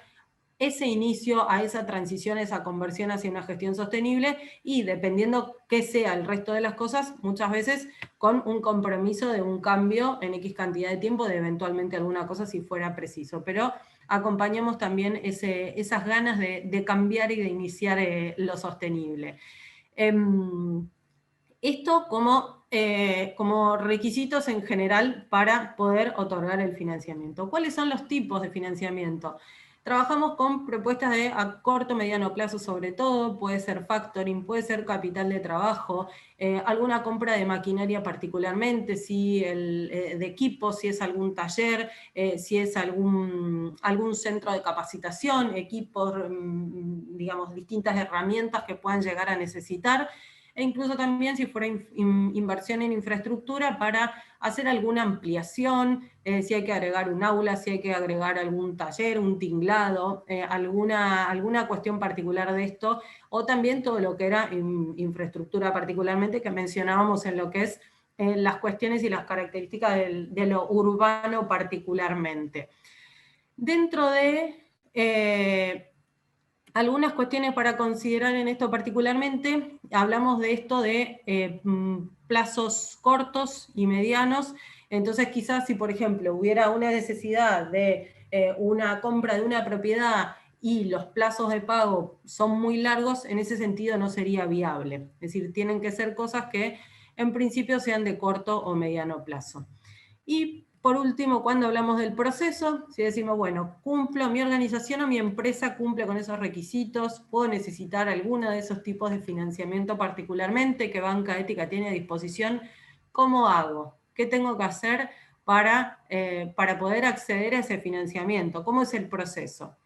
ese inicio a esa transición, a esa conversión hacia una gestión sostenible, y dependiendo qué sea el resto de las cosas, muchas veces con un compromiso de un cambio en X cantidad de tiempo, de eventualmente alguna cosa si fuera preciso, pero acompañamos también esas ganas de cambiar y de iniciar lo sostenible. Esto como requisitos en general para poder otorgar el financiamiento. ¿Cuáles son los tipos de financiamiento? Trabajamos con propuestas a corto, mediano plazo sobre todo, puede ser factoring, puede ser capital de trabajo, alguna compra de maquinaria particularmente, de equipos, si es algún taller, si es algún centro de capacitación, equipos, digamos, distintas herramientas que puedan llegar a necesitar, e incluso también si fuera inversión en infraestructura para hacer alguna ampliación, si hay que agregar un aula, si hay que agregar algún taller, un tinglado, alguna cuestión particular de esto, o también todo lo que era infraestructura particularmente, que mencionábamos en lo que es las cuestiones y las características de lo urbano particularmente. Dentro de Algunas cuestiones para considerar en esto particularmente, hablamos de esto de plazos cortos y medianos, entonces quizás si por ejemplo hubiera una necesidad de una compra de una propiedad y los plazos de pago son muy largos, en ese sentido no sería viable. Es decir, tienen que ser cosas que en principio sean de corto o mediano plazo. Y por último, cuando hablamos del proceso, si decimos, bueno, cumplo, mi organización o mi empresa cumple con esos requisitos, puedo necesitar alguno de esos tipos de financiamiento particularmente que Banca Ética tiene a disposición, ¿cómo hago? ¿Qué tengo que hacer para poder acceder a ese financiamiento? ¿Cómo es el proceso?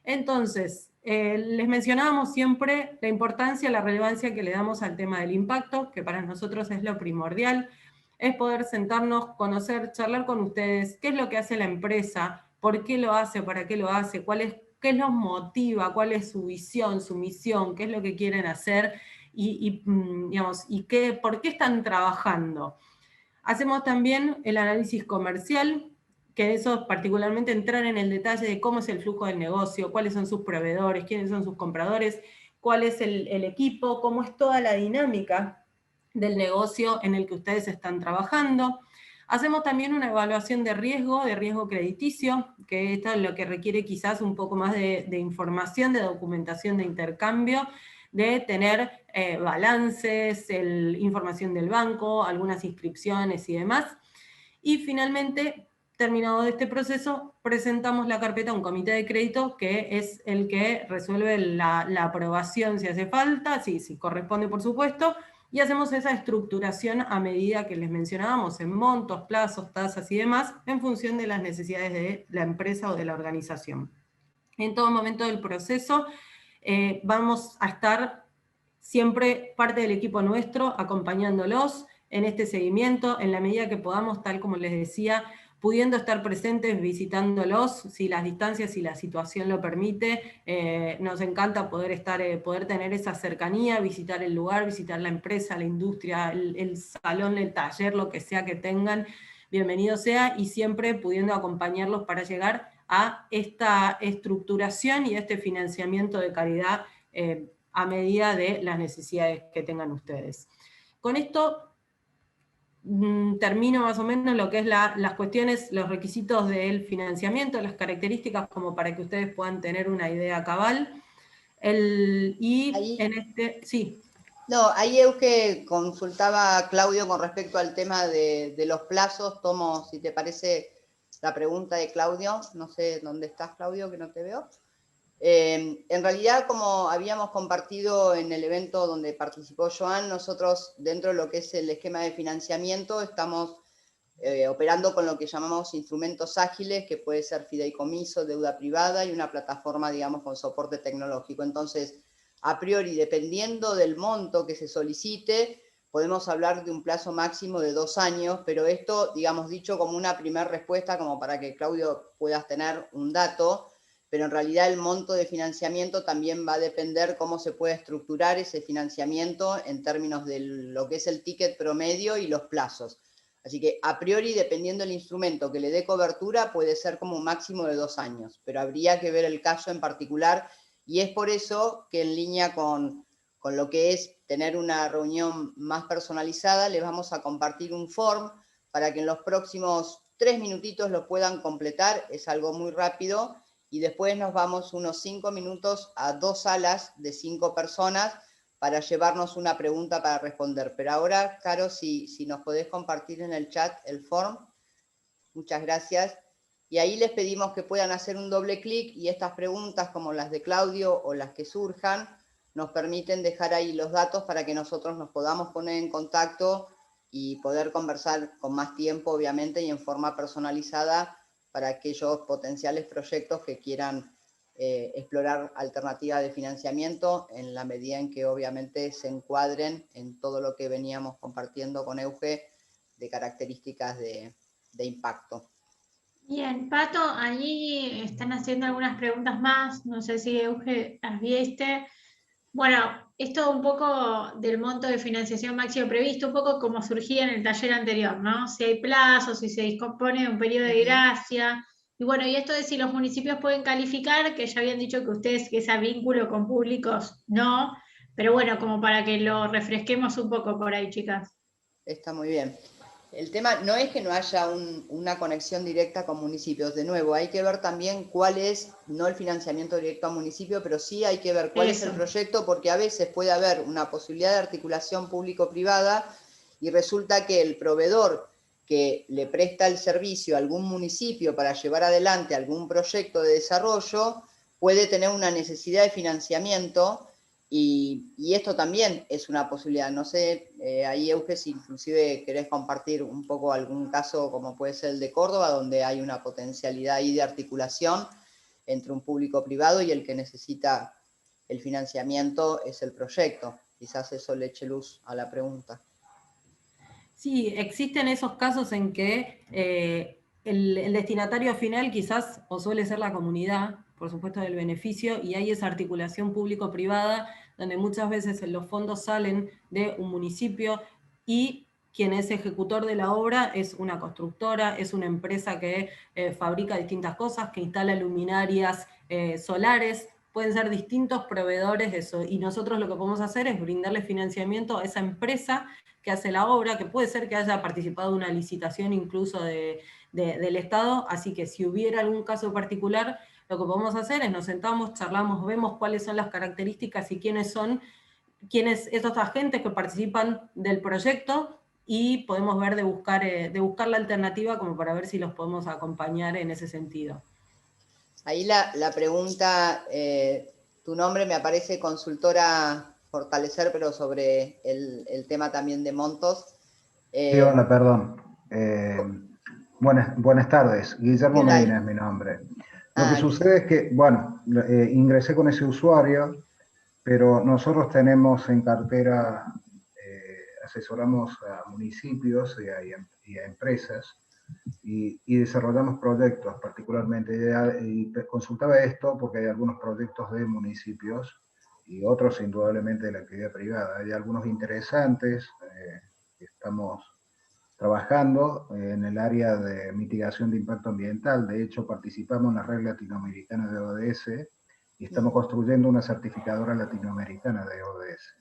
Entonces, les mencionábamos siempre la importancia, la relevancia que le damos al tema del impacto, que para nosotros es lo primordial, es poder sentarnos, conocer, charlar con ustedes, qué es lo que hace la empresa, por qué lo hace, para qué lo hace, qué los motiva, cuál es su visión, su misión, qué es lo que quieren hacer por qué están trabajando. Hacemos también el análisis comercial, que eso es particularmente entrar en el detalle de cómo es el flujo del negocio, cuáles son sus proveedores, quiénes son sus compradores, cuál es el equipo, cómo es toda la dinámica del negocio en el que ustedes están trabajando. Hacemos también una evaluación de riesgo crediticio, que esto es lo que requiere quizás un poco más de información, de documentación de intercambio, de tener balances, información del banco, algunas inscripciones y demás. Y finalmente, terminado este proceso, presentamos la carpeta a un comité de crédito que es el que resuelve la aprobación si hace falta, si corresponde por supuesto, y hacemos esa estructuración a medida que les mencionábamos en montos, plazos, tasas y demás, en función de las necesidades de la empresa o de la organización. En todo momento del proceso vamos a estar siempre parte del equipo nuestro acompañándolos en este seguimiento, en la medida que podamos, tal como les decía, pudiendo estar presentes, visitándolos, si las distancias y la situación lo permite. Nos encanta poder tener esa cercanía, visitar el lugar, visitar la empresa, la industria, el salón, el taller, lo que sea que tengan, bienvenido sea, y siempre pudiendo acompañarlos para llegar a esta estructuración y a este financiamiento de calidad a medida de las necesidades que tengan ustedes. Con esto termino más o menos lo que es las cuestiones, los requisitos del financiamiento, las características, como para que ustedes puedan tener una idea cabal. Sí. No, ahí Euge consultaba a Claudio con respecto al tema de los plazos. Tomo, si te parece, la pregunta de Claudio. No sé dónde estás, Claudio, que no te veo. En realidad, como habíamos compartido en el evento donde participó Joan, nosotros dentro de lo que es el esquema de financiamiento estamos operando con lo que llamamos instrumentos ágiles, que puede ser fideicomiso, deuda privada y una plataforma, digamos, con soporte tecnológico. Entonces, a priori, dependiendo del monto que se solicite, podemos hablar de un plazo máximo de 2 años, pero esto, digamos, dicho como una primera respuesta, como para que Claudio puedas tener un dato, pero en realidad el monto de financiamiento también va a depender cómo se puede estructurar ese financiamiento en términos de lo que es el ticket promedio y los plazos. Así que a priori, dependiendo del instrumento que le dé cobertura, puede ser como un máximo de 2 años, pero habría que ver el caso en particular, y es por eso que en línea con lo que es tener una reunión más personalizada, les vamos a compartir un form para que en los próximos 3 minutitos lo puedan completar, es algo muy rápido, y después nos vamos unos 5 minutos a 2 salas de 5 personas para llevarnos una pregunta para responder. Pero ahora, Caro, si nos podés compartir en el chat el form, muchas gracias. Y ahí les pedimos que puedan hacer un doble clic y estas preguntas, como las de Claudio o las que surjan, nos permiten dejar ahí los datos para que nosotros nos podamos poner en contacto y poder conversar con más tiempo, obviamente, y en forma personalizada para aquellos potenciales proyectos que quieran explorar alternativas de financiamiento en la medida en que obviamente se encuadren en todo lo que veníamos compartiendo con Euge de características de impacto. Bien, Pato, ahí están haciendo algunas preguntas más, no sé si Euge las viste. Bueno, esto un poco del monto de financiación máximo previsto, un poco como surgía en el taller anterior, ¿no? Si hay plazos, si se dispone de un periodo de gracia, Y bueno, y esto de si los municipios pueden calificar, que ya habían dicho que ustedes, que ese vínculo con públicos no, pero bueno, como para que lo refresquemos un poco por ahí, chicas. Está muy bien. El tema no es que no haya una conexión directa con municipios. De nuevo, hay que ver también cuál es, no el financiamiento directo a municipio, pero sí hay que ver cuál es el proyecto, porque a veces puede haber una posibilidad de articulación público-privada y resulta que el proveedor que le presta el servicio a algún municipio para llevar adelante algún proyecto de desarrollo puede tener una necesidad de financiamiento. Y esto también es una posibilidad. No sé, ahí Euge, si inclusive querés compartir un poco algún caso como puede ser el de Córdoba, donde hay una potencialidad ahí de articulación entre un público privado y el que necesita el financiamiento es el proyecto. Quizás eso le eche luz a la pregunta. Sí, existen esos casos en que el destinatario final quizás o suele ser la comunidad, por supuesto del beneficio, y hay esa articulación público-privada donde muchas veces los fondos salen de un municipio y quien es ejecutor de la obra es una constructora, es una empresa que fabrica distintas cosas, que instala luminarias solares, pueden ser distintos proveedores de eso, y nosotros lo que podemos hacer es brindarle financiamiento a esa empresa que hace la obra, que puede ser que haya participado en una licitación incluso del Estado, así que si hubiera algún caso particular, lo que podemos hacer es nos sentamos, charlamos, vemos cuáles son las características y quiénes son esos agentes que participan del proyecto, y podemos ver de buscar la alternativa como para ver si los podemos acompañar en ese sentido. Ahí la pregunta, tu nombre me aparece consultora Fortalecer, pero sobre el tema también de montos. Sí, hola, perdón. Buenas tardes. Guillermo Medina es mi nombre. Lo que sucede es que, bueno, ingresé con ese usuario, pero nosotros tenemos en cartera, asesoramos a municipios y a empresas y desarrollamos proyectos particularmente. Y consultaba esto porque hay algunos proyectos de municipios y otros indudablemente de la actividad privada. Hay algunos interesantes que estamos trabajando en el área de mitigación de impacto ambiental. De hecho, participamos en la red latinoamericana de ODS y estamos construyendo una certificadora latinoamericana de ODS.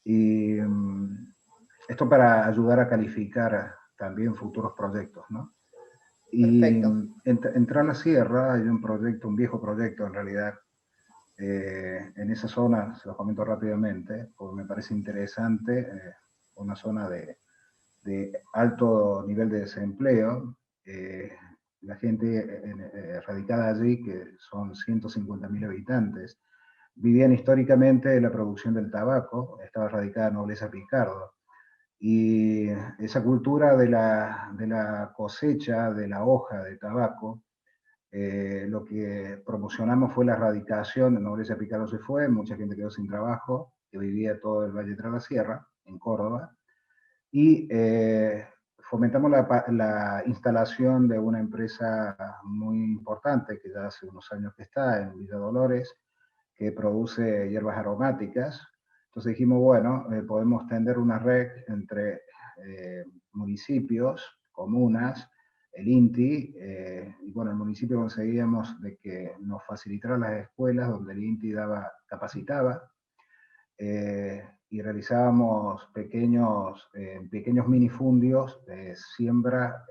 Y esto para ayudar a calificar también futuros proyectos, ¿no? Y en la Sierra hay un proyecto, un viejo proyecto en realidad, en esa zona, se los comento rápidamente, porque me parece interesante, una zona de alto nivel de desempleo. La gente radicada allí, que son 150.000 habitantes, vivían históricamente de la producción del tabaco, estaba radicada Nobleza Picardo, y esa cultura de la cosecha de la hoja de tabaco, lo que promocionamos fue la erradicación. Nobleza Picardo se fue, mucha gente quedó sin trabajo, que vivía todo el Valle de la Sierra, en Córdoba, y fomentamos la instalación de una empresa muy importante, que ya hace unos años que está en Villa Dolores, que produce hierbas aromáticas. Entonces dijimos, bueno, podemos tender una red entre municipios, comunas, el INTI, y bueno, el municipio conseguíamos de que nos facilitara las escuelas donde el INTI capacitaba, y realizábamos pequeños minifundios de siembra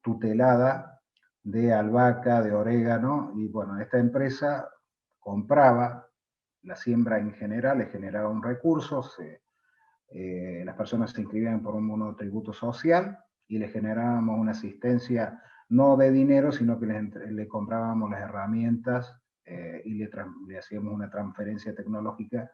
tutelada de albahaca, de orégano, y bueno, esta empresa compraba la siembra en general, les generaba un recurso, las personas se inscribían por un monotributo social y les generábamos una asistencia no de dinero, sino que le comprábamos las herramientas y le hacíamos una transferencia tecnológica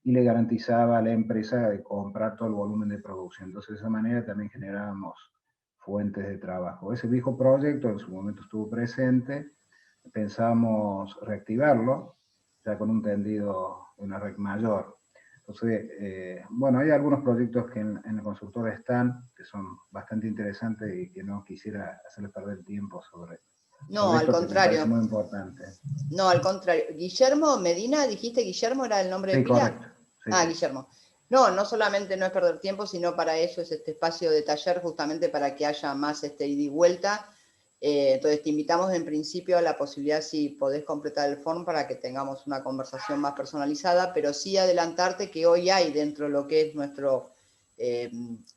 y le garantizaba a la empresa de comprar todo el volumen de producción. Entonces, de esa manera también generábamos fuentes de trabajo. Ese viejo proyecto en su momento estuvo presente, pensamos reactivarlo, ya con un tendido, una red mayor. Entonces, bueno, hay algunos proyectos que en la consultora están, que son bastante interesantes y que no quisiera hacerles perder tiempo sobre. No, al contrario. Es muy importante. No, al contrario. Guillermo Medina, dijiste Guillermo era el nombre de pila. Correcto. Sí, Guillermo. No solamente no es perder tiempo, sino para eso es este espacio de taller, justamente para que haya más ida y vuelta. Entonces te invitamos en principio a la posibilidad, si podés completar el form para que tengamos una conversación más personalizada, pero sí adelantarte que hoy hay dentro de lo que es nuestro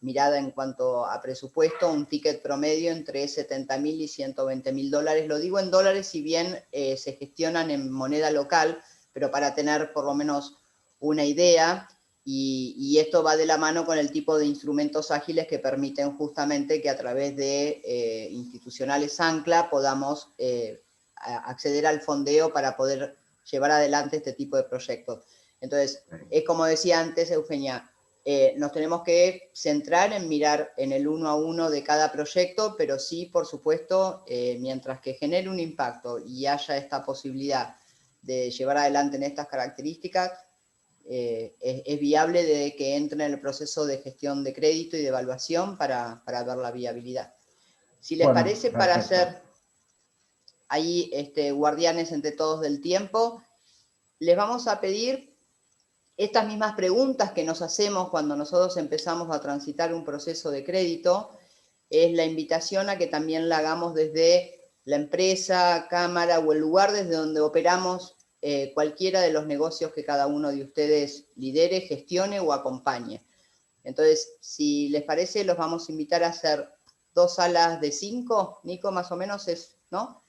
mirada en cuanto a presupuesto, un ticket promedio entre 70.000 y 120.000 dólares. Lo digo en dólares, si bien se gestionan en moneda local, pero para tener por lo menos una idea, y esto va de la mano con el tipo de instrumentos ágiles que permiten justamente que a través de institucionales ancla podamos acceder al fondeo para poder llevar adelante este tipo de proyectos. Entonces, es como decía antes Eugenia, nos tenemos que centrar en mirar en el 1 a 1 de cada proyecto, pero sí, por supuesto, mientras que genere un impacto y haya esta posibilidad de llevar adelante en estas características, es viable de que entre en el proceso de gestión de crédito y de evaluación para ver la viabilidad. Si les parece, para hacer ahí guardianes entre todos del tiempo, les vamos a pedir estas mismas preguntas que nos hacemos cuando nosotros empezamos a transitar un proceso de crédito. Es la invitación a que también la hagamos desde la empresa, cámara o el lugar desde donde operamos cualquiera de los negocios que cada uno de ustedes lidere, gestione o acompañe. Entonces, si les parece, los vamos a invitar a hacer 2 salas de 5, Nico, más o menos es, ¿no?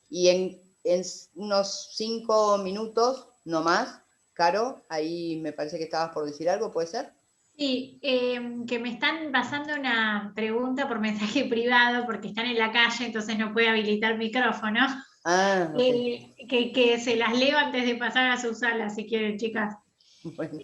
Y en unos 5 minutos, no más. Caro, ahí me parece que estabas por decir algo, ¿puede ser? Sí, que me están pasando una pregunta por mensaje privado porque están en la calle, entonces no puede habilitar micrófono. Ah, okay. Que se las leo antes de pasar a su sala, si quieren, chicas. Bueno.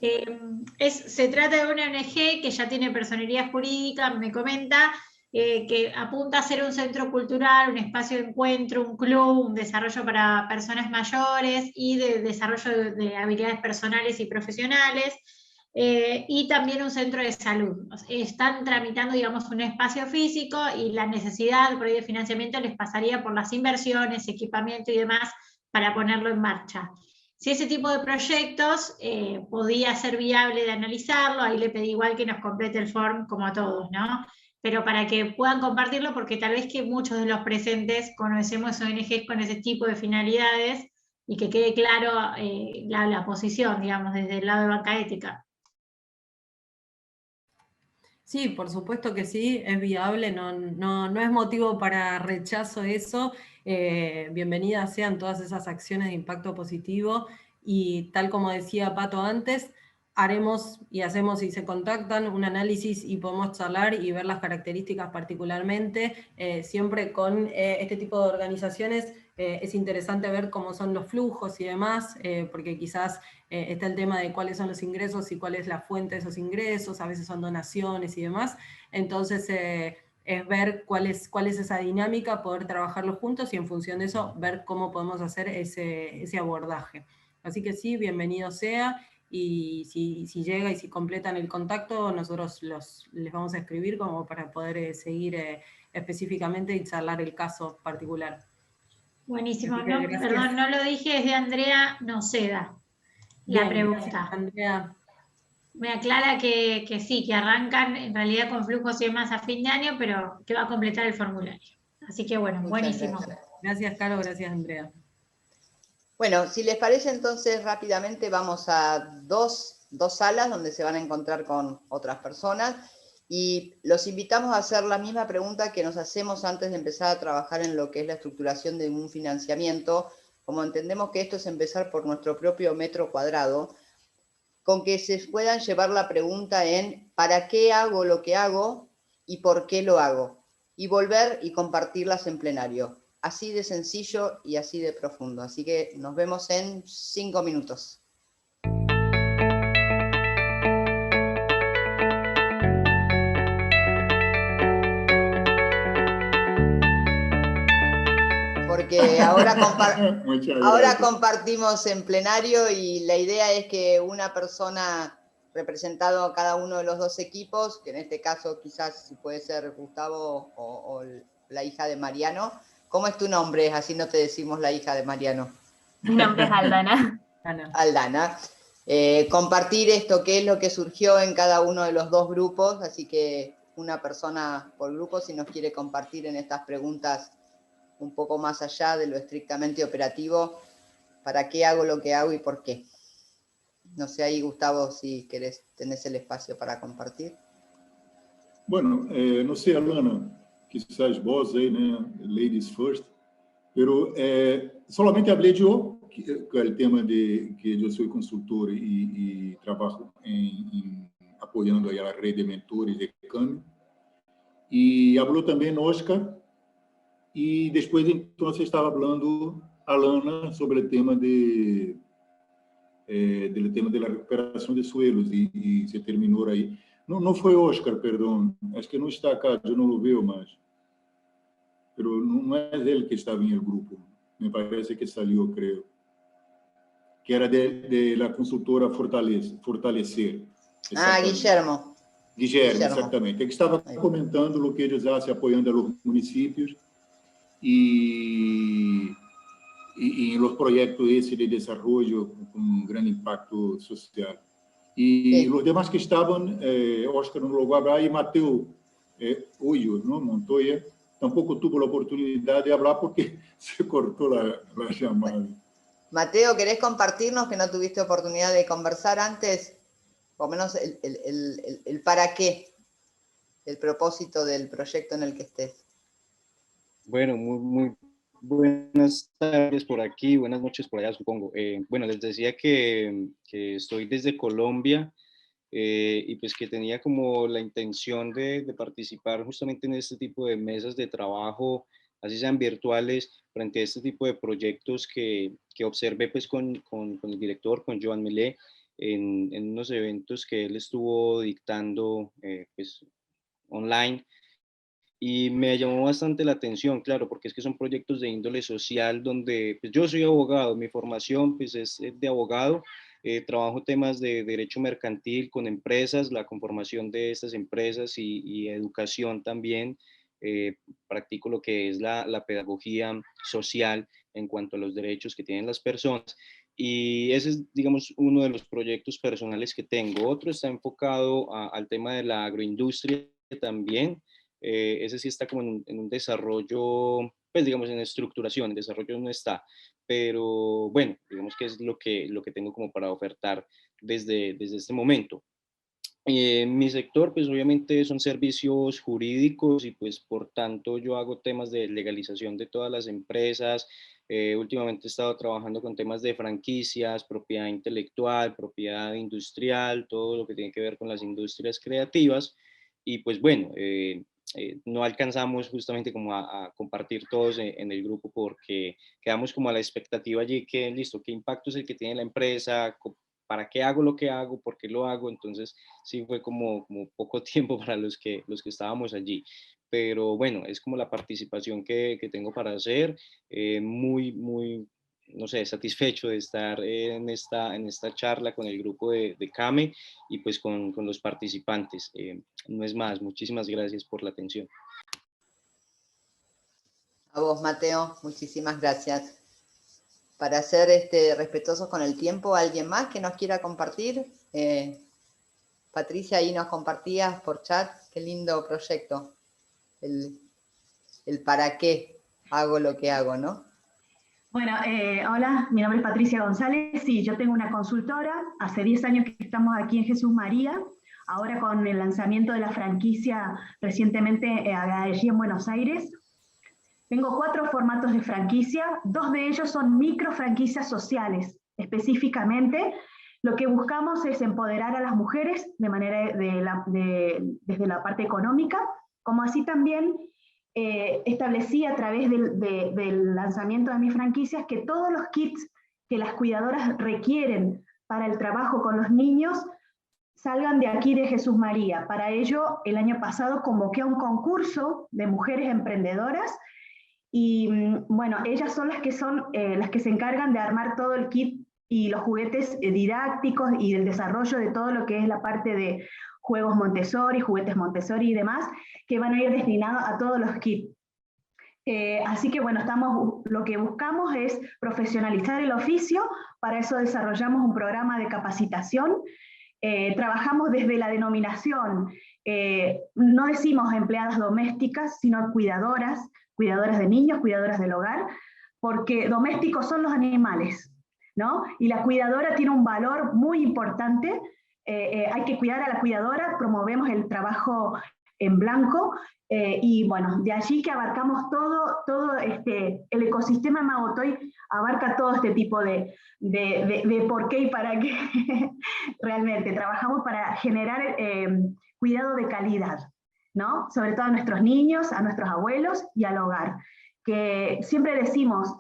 Se trata de una ONG que ya tiene personería jurídica, me comenta, que apunta a ser un centro cultural, un espacio de encuentro, un club, un desarrollo para personas mayores y de desarrollo de habilidades personales y profesionales, y también un centro de salud. Están tramitando, digamos, un espacio físico y la necesidad por ahí de financiamiento les pasaría por las inversiones, equipamiento y demás para ponerlo en marcha. Si ese tipo de proyectos podía ser viable de analizarlo, ahí le pedí igual que nos complete el form como a todos, ¿no? Pero para que puedan compartirlo, porque tal vez que muchos de los presentes conocemos ONGs con ese tipo de finalidades y que quede claro la posición, digamos, desde el lado de banca ética. Sí, por supuesto que sí, es viable, no es motivo para rechazo eso. Bienvenidas sean todas esas acciones de impacto positivo y tal como decía Pato antes, haremos y hacemos, si se contactan, un análisis y podemos charlar y ver las características particularmente. Siempre con este tipo de organizaciones es interesante ver cómo son los flujos y demás, porque quizás está el tema de cuáles son los ingresos y cuál es la fuente de esos ingresos, a veces son donaciones y demás. Entonces, es ver cuál es esa dinámica, poder trabajarlo juntos y en función de eso ver cómo podemos hacer ese abordaje. Así que sí, bienvenido sea, y si llega y si completan el contacto, nosotros les vamos a escribir como para poder seguir específicamente y charlar el caso particular. Buenísimo, no, perdón, no lo dije, es de Andrea Noceda, la pregunta. Andrea. Me aclara que sí, que arrancan en realidad con flujos y demás a fin de año, pero que va a completar el formulario. Así que bueno, buenísimo. Gracias, Caro, gracias, Andrea. Bueno, si les parece, entonces rápidamente vamos a dos salas donde se van a encontrar con otras personas y los invitamos a hacer la misma pregunta que nos hacemos antes de empezar a trabajar en lo que es la estructuración de un financiamiento. Como entendemos que esto es empezar por nuestro propio metro cuadrado, con que se puedan llevar la pregunta en ¿para qué hago lo que hago y por qué lo hago? Y volver y compartirlas en plenario. Así de sencillo y así de profundo. Así que nos vemos en 5 minutos. Porque ahora compartimos en plenario y la idea es que una persona representado a cada uno de los dos equipos, que en este caso quizás puede ser Gustavo o la hija de Mariano. ¿Cómo es tu nombre? Así no te decimos la hija de Mariano. Mi nombre es Aldana. Aldana. Compartir esto, qué es lo que surgió en cada uno de los dos grupos, así que una persona por grupo, si nos quiere compartir en estas preguntas un poco más allá de lo estrictamente operativo, para qué hago lo que hago y por qué. No sé ahí, Gustavo, si tenés el espacio para compartir. Bueno, no sé, Alana, quizás vos aí, né, ladies first, pero solamente hablé yo, que el tema de que yo soy consultor y trabajo apoyando a la red de mentores de CAME, y habló también Oscar, y después entonces estaba hablando Alana sobre el tema del tema de la recuperación de suelos, y se terminó ahí. No fue Oscar, perdón, es que no está acá, yo no lo veo más. Pero no es él que estaba en el grupo, me parece que salió, creo. Que era de la consultora Fortalecer. Ah, Guillermo. Guillermo, exactamente. Que estava comentando o que eles hacen apoiando a los municipios y en los proyectos de desarrollo con un gran impacto social. Y los demás que estaban, Oscar no logró hablar, y Mateo Hoyo, ¿no? Montoya, tampoco tuvo la oportunidad de hablar porque se cortó la llamada. Mateo, ¿querés compartirnos que no tuviste oportunidad de conversar antes? Por lo menos el para qué, el propósito del proyecto en el que estés. Bueno, muy buenas tardes por aquí, buenas noches por allá, supongo. Bueno, les decía que estoy desde Colombia y pues que tenía como la intención de participar justamente en este tipo de mesas de trabajo, así sean virtuales, frente a este tipo de proyectos que observé pues con el director, con Joan Melé, en unos eventos que él estuvo dictando pues online. Y me llamó bastante la atención, claro, porque es que son proyectos de índole social donde pues yo soy abogado, mi formación pues es de abogado, trabajo temas de derecho mercantil con empresas, la conformación de estas empresas y educación también. Practico lo que es la pedagogía social en cuanto a los derechos que tienen las personas. Y ese es, digamos, uno de los proyectos personales que tengo. Otro está enfocado al tema de la agroindustria también. Ese sí está como en un desarrollo, pues digamos en estructuración, en desarrollo no está, pero bueno, digamos que es lo que tengo como para ofertar desde este momento. Mi sector, pues obviamente son servicios jurídicos y pues por tanto yo hago temas de legalización de todas las empresas. Últimamente he estado trabajando con temas de franquicias, propiedad intelectual, propiedad industrial, todo lo que tiene que ver con las industrias creativas. Y pues bueno, no alcanzamos justamente como a compartir todos en el grupo porque quedamos como a la expectativa allí que listo, qué impacto es el que tiene la empresa, para qué hago lo que hago, por qué lo hago. Entonces sí fue como poco tiempo para los que estábamos allí. Pero bueno, es como la participación que tengo para hacer, muy, no sé, satisfecho de estar en esta charla con el grupo de CAME y pues con los participantes. No es más, muchísimas gracias por la atención. A vos, Mateo, muchísimas gracias. Para ser respetuosos con el tiempo, ¿alguien más que nos quiera compartir? Patricia, ahí nos compartías por chat, qué lindo proyecto. El para qué hago lo que hago, ¿no? Bueno, hola, mi nombre es Patricia González, sí, yo tengo una consultora, hace 10 años que estamos aquí en Jesús María, ahora con el lanzamiento de la franquicia recientemente allí en Buenos Aires. Tengo 4 formatos de franquicia, 2 de ellos son micro franquicias sociales. Específicamente, lo que buscamos es empoderar a las mujeres de manera desde la parte económica, como así también establecí a través del lanzamiento de mis franquicias que todos los kits que las cuidadoras requieren para el trabajo con los niños salgan de aquí de Jesús María. Para ello, el año pasado convoqué a un concurso de mujeres emprendedoras y bueno, ellas son las que se encargan de armar todo el kit y los juguetes didácticos y del desarrollo de todo lo que es la parte de juegos Montessori, juguetes Montessori y demás, que van a ir destinados a todos los kits. Así que bueno, lo que buscamos es profesionalizar el oficio, para eso desarrollamos un programa de capacitación, trabajamos desde la denominación, no decimos empleadas domésticas, sino cuidadoras, cuidadoras de niños, cuidadoras del hogar, porque domésticos son los animales, ¿no? Y la cuidadora tiene un valor muy importante. Hay que cuidar a la cuidadora, promovemos el trabajo en blanco, y bueno, de allí que abarcamos todo el ecosistema Magotoy abarca todo este tipo de por qué y para qué. Realmente trabajamos para generar cuidado de calidad, ¿no? Sobre todo a nuestros niños, a nuestros abuelos y al hogar. Que siempre decimos,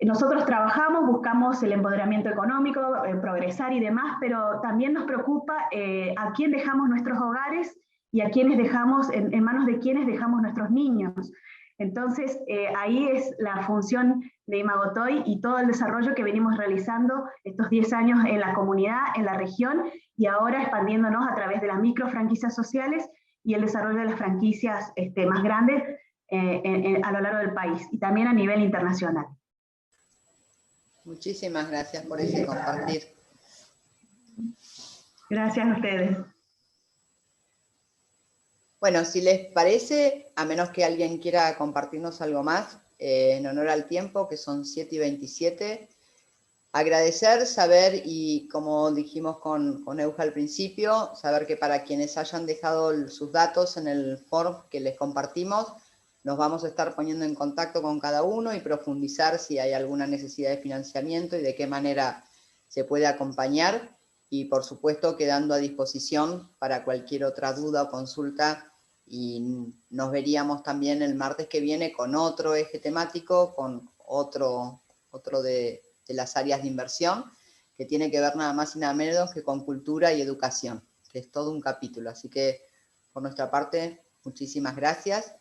nosotros trabajamos, buscamos el empoderamiento económico, progresar y demás, pero también nos preocupa a quién dejamos nuestros hogares y a quiénes dejamos, en manos de quiénes dejamos nuestros niños. Entonces, ahí es la función de Imagotoy y todo el desarrollo que venimos realizando estos 10 años en la comunidad, en la región, y ahora expandiéndonos a través de las micro franquicias sociales y el desarrollo de las franquicias más grandes a lo largo del país, y también a nivel internacional. Muchísimas gracias por ese compartir. Gracias a ustedes. Bueno, si les parece, a menos que alguien quiera compartirnos algo más, en honor al tiempo, que son 7:27, agradecer, saber, y como dijimos con Euge al principio, saber que para quienes hayan dejado sus datos en el form que les compartimos, nos vamos a estar poniendo en contacto con cada uno y profundizar si hay alguna necesidad de financiamiento y de qué manera se puede acompañar, y por supuesto quedando a disposición para cualquier otra duda o consulta, y nos veríamos también el martes que viene con otro eje temático, con otro de las áreas de inversión, que tiene que ver nada más y nada menos que con cultura y educación, que es todo un capítulo. Así que por nuestra parte, muchísimas gracias,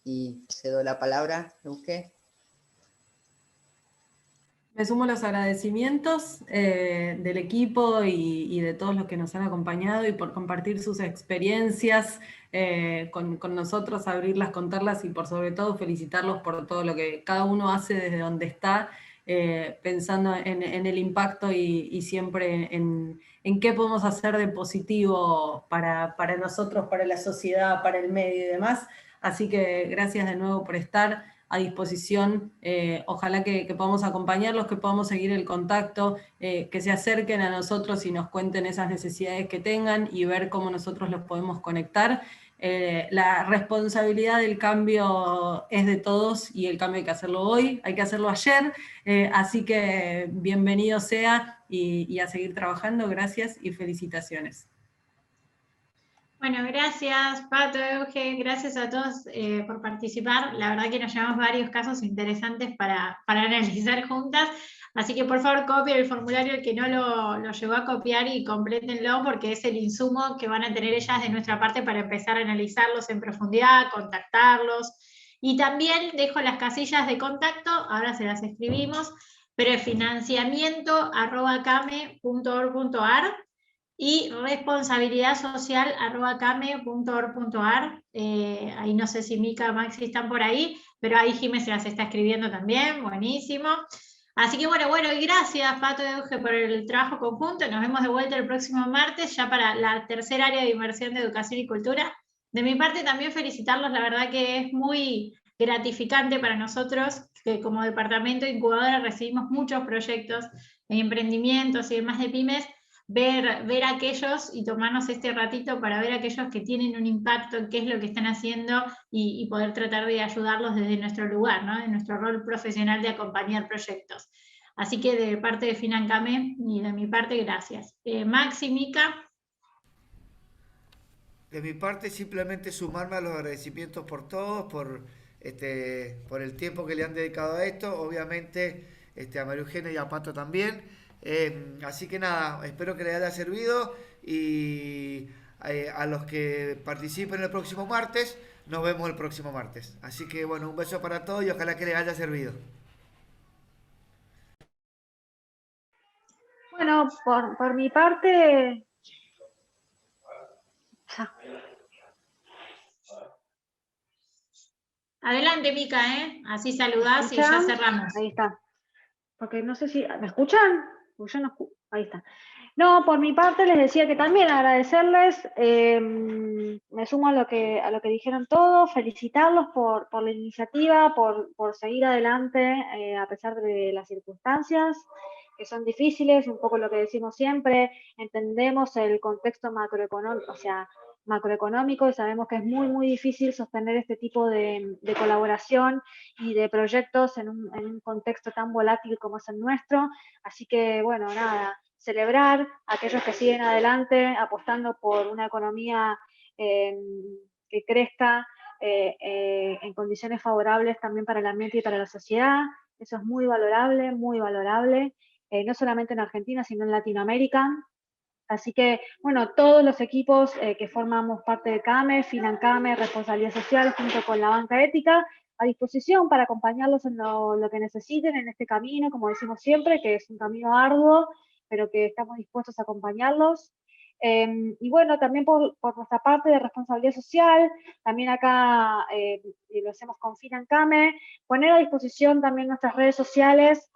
y cedo la palabra, Euge. Me sumo a los agradecimientos del equipo y de todos los que nos han acompañado y por compartir sus experiencias con nosotros, abrirlas, contarlas, y por sobre todo felicitarlos por todo lo que cada uno hace desde donde está, pensando en el impacto y siempre en qué podemos hacer de positivo para nosotros, para la sociedad, para el medio y demás. Así que gracias de nuevo por estar a disposición. Ojalá que podamos acompañarlos, que podamos seguir el contacto, que se acerquen a nosotros y nos cuenten esas necesidades que tengan y ver cómo nosotros los podemos conectar. La responsabilidad del cambio es de todos, y el cambio hay que hacerlo hoy, hay que hacerlo ayer, así que bienvenido sea, y a seguir trabajando. Gracias y felicitaciones. Bueno, gracias Pato, Euge, gracias a todos por participar. La verdad que nos llevamos varios casos interesantes para analizar juntas, así que por favor copien el formulario el que no lo llegó a copiar y complétenlo, porque es el insumo que van a tener ellas de nuestra parte para empezar a analizarlos en profundidad, contactarlos. Y también dejo las casillas de contacto, ahora se las escribimos, pero es financiamiento@came.org.ar y responsabilidadsocial@came.org.ar. Ahí no sé si Mica o Maxi están por ahí, pero ahí Jiménez se las está escribiendo también, buenísimo. Así que bueno, y gracias Pato y Euge por el trabajo conjunto. Nos vemos de vuelta el próximo martes, ya para la tercera área de inversión de educación y cultura. De mi parte también felicitarlos, la verdad que es muy gratificante para nosotros, que como departamento incubadora recibimos muchos proyectos en emprendimientos y demás de pymes, ver aquellos y tomarnos este ratito para ver aquellos que tienen un impacto en qué es lo que están haciendo y poder tratar de ayudarlos desde nuestro lugar, ¿no? En nuestro rol profesional de acompañar proyectos. Así que de parte de Financame y de mi parte, gracias. Maxi, Mica. De mi parte, simplemente sumarme a los agradecimientos por todos, por el tiempo que le han dedicado a esto, obviamente a María Eugenia y a Pato también. Así que nada, espero que les haya servido, y a los que participen el próximo martes, nos vemos el próximo martes. Así que bueno, un beso para todos y ojalá que les haya servido. Bueno, por mi parte... Adelante, Mica, así saludás y ya cerramos. Ahí está. Porque no sé si... ¿Me escuchan? Porque yo no... Ahí está. No, por mi parte les decía que también agradecerles, me sumo a lo que dijeron todos, felicitarlos por la iniciativa, por seguir adelante a pesar de las circunstancias que son difíciles, un poco lo que decimos siempre, entendemos el contexto macroeconómico y sabemos que es muy, muy difícil sostener este tipo de colaboración y de proyectos en un contexto tan volátil como es el nuestro, así que bueno, nada, celebrar a aquellos que siguen adelante apostando por una economía que crezca en condiciones favorables también para el ambiente y para la sociedad. Eso es muy valorable, no solamente en Argentina, sino en Latinoamérica. Así que, bueno, todos los equipos que formamos parte de CAME, FINANCAME, Responsabilidad Social, junto con la banca ética, a disposición para acompañarlos en lo que necesiten en este camino, como decimos siempre, que es un camino arduo, pero que estamos dispuestos a acompañarlos. Y bueno, también por nuestra parte de responsabilidad social, también acá lo hacemos con FINANCAME, poner a disposición también nuestras redes sociales,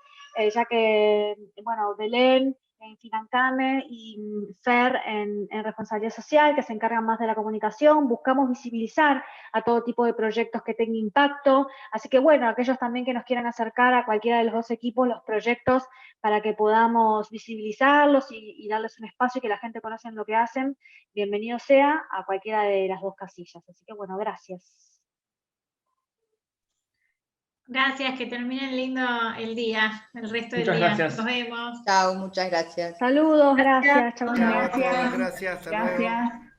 ya que, bueno, Belén en FINANCAME y Fer en responsabilidad social, que se encargan más de la comunicación. Buscamos visibilizar a todo tipo de proyectos que tengan impacto, así que bueno, aquellos también que nos quieran acercar a cualquiera de los dos equipos, los proyectos, para que podamos visibilizarlos y darles un espacio y que la gente conozca lo que hacen, bienvenido sea a cualquiera de las dos casillas. Así que bueno, gracias. Gracias, que terminen lindo el día, el resto del Muchas día. gracias. Nos vemos. Chao, muchas gracias. Saludos, gracias. Chao, Chao a todos, gracias, hasta luego. Gracias.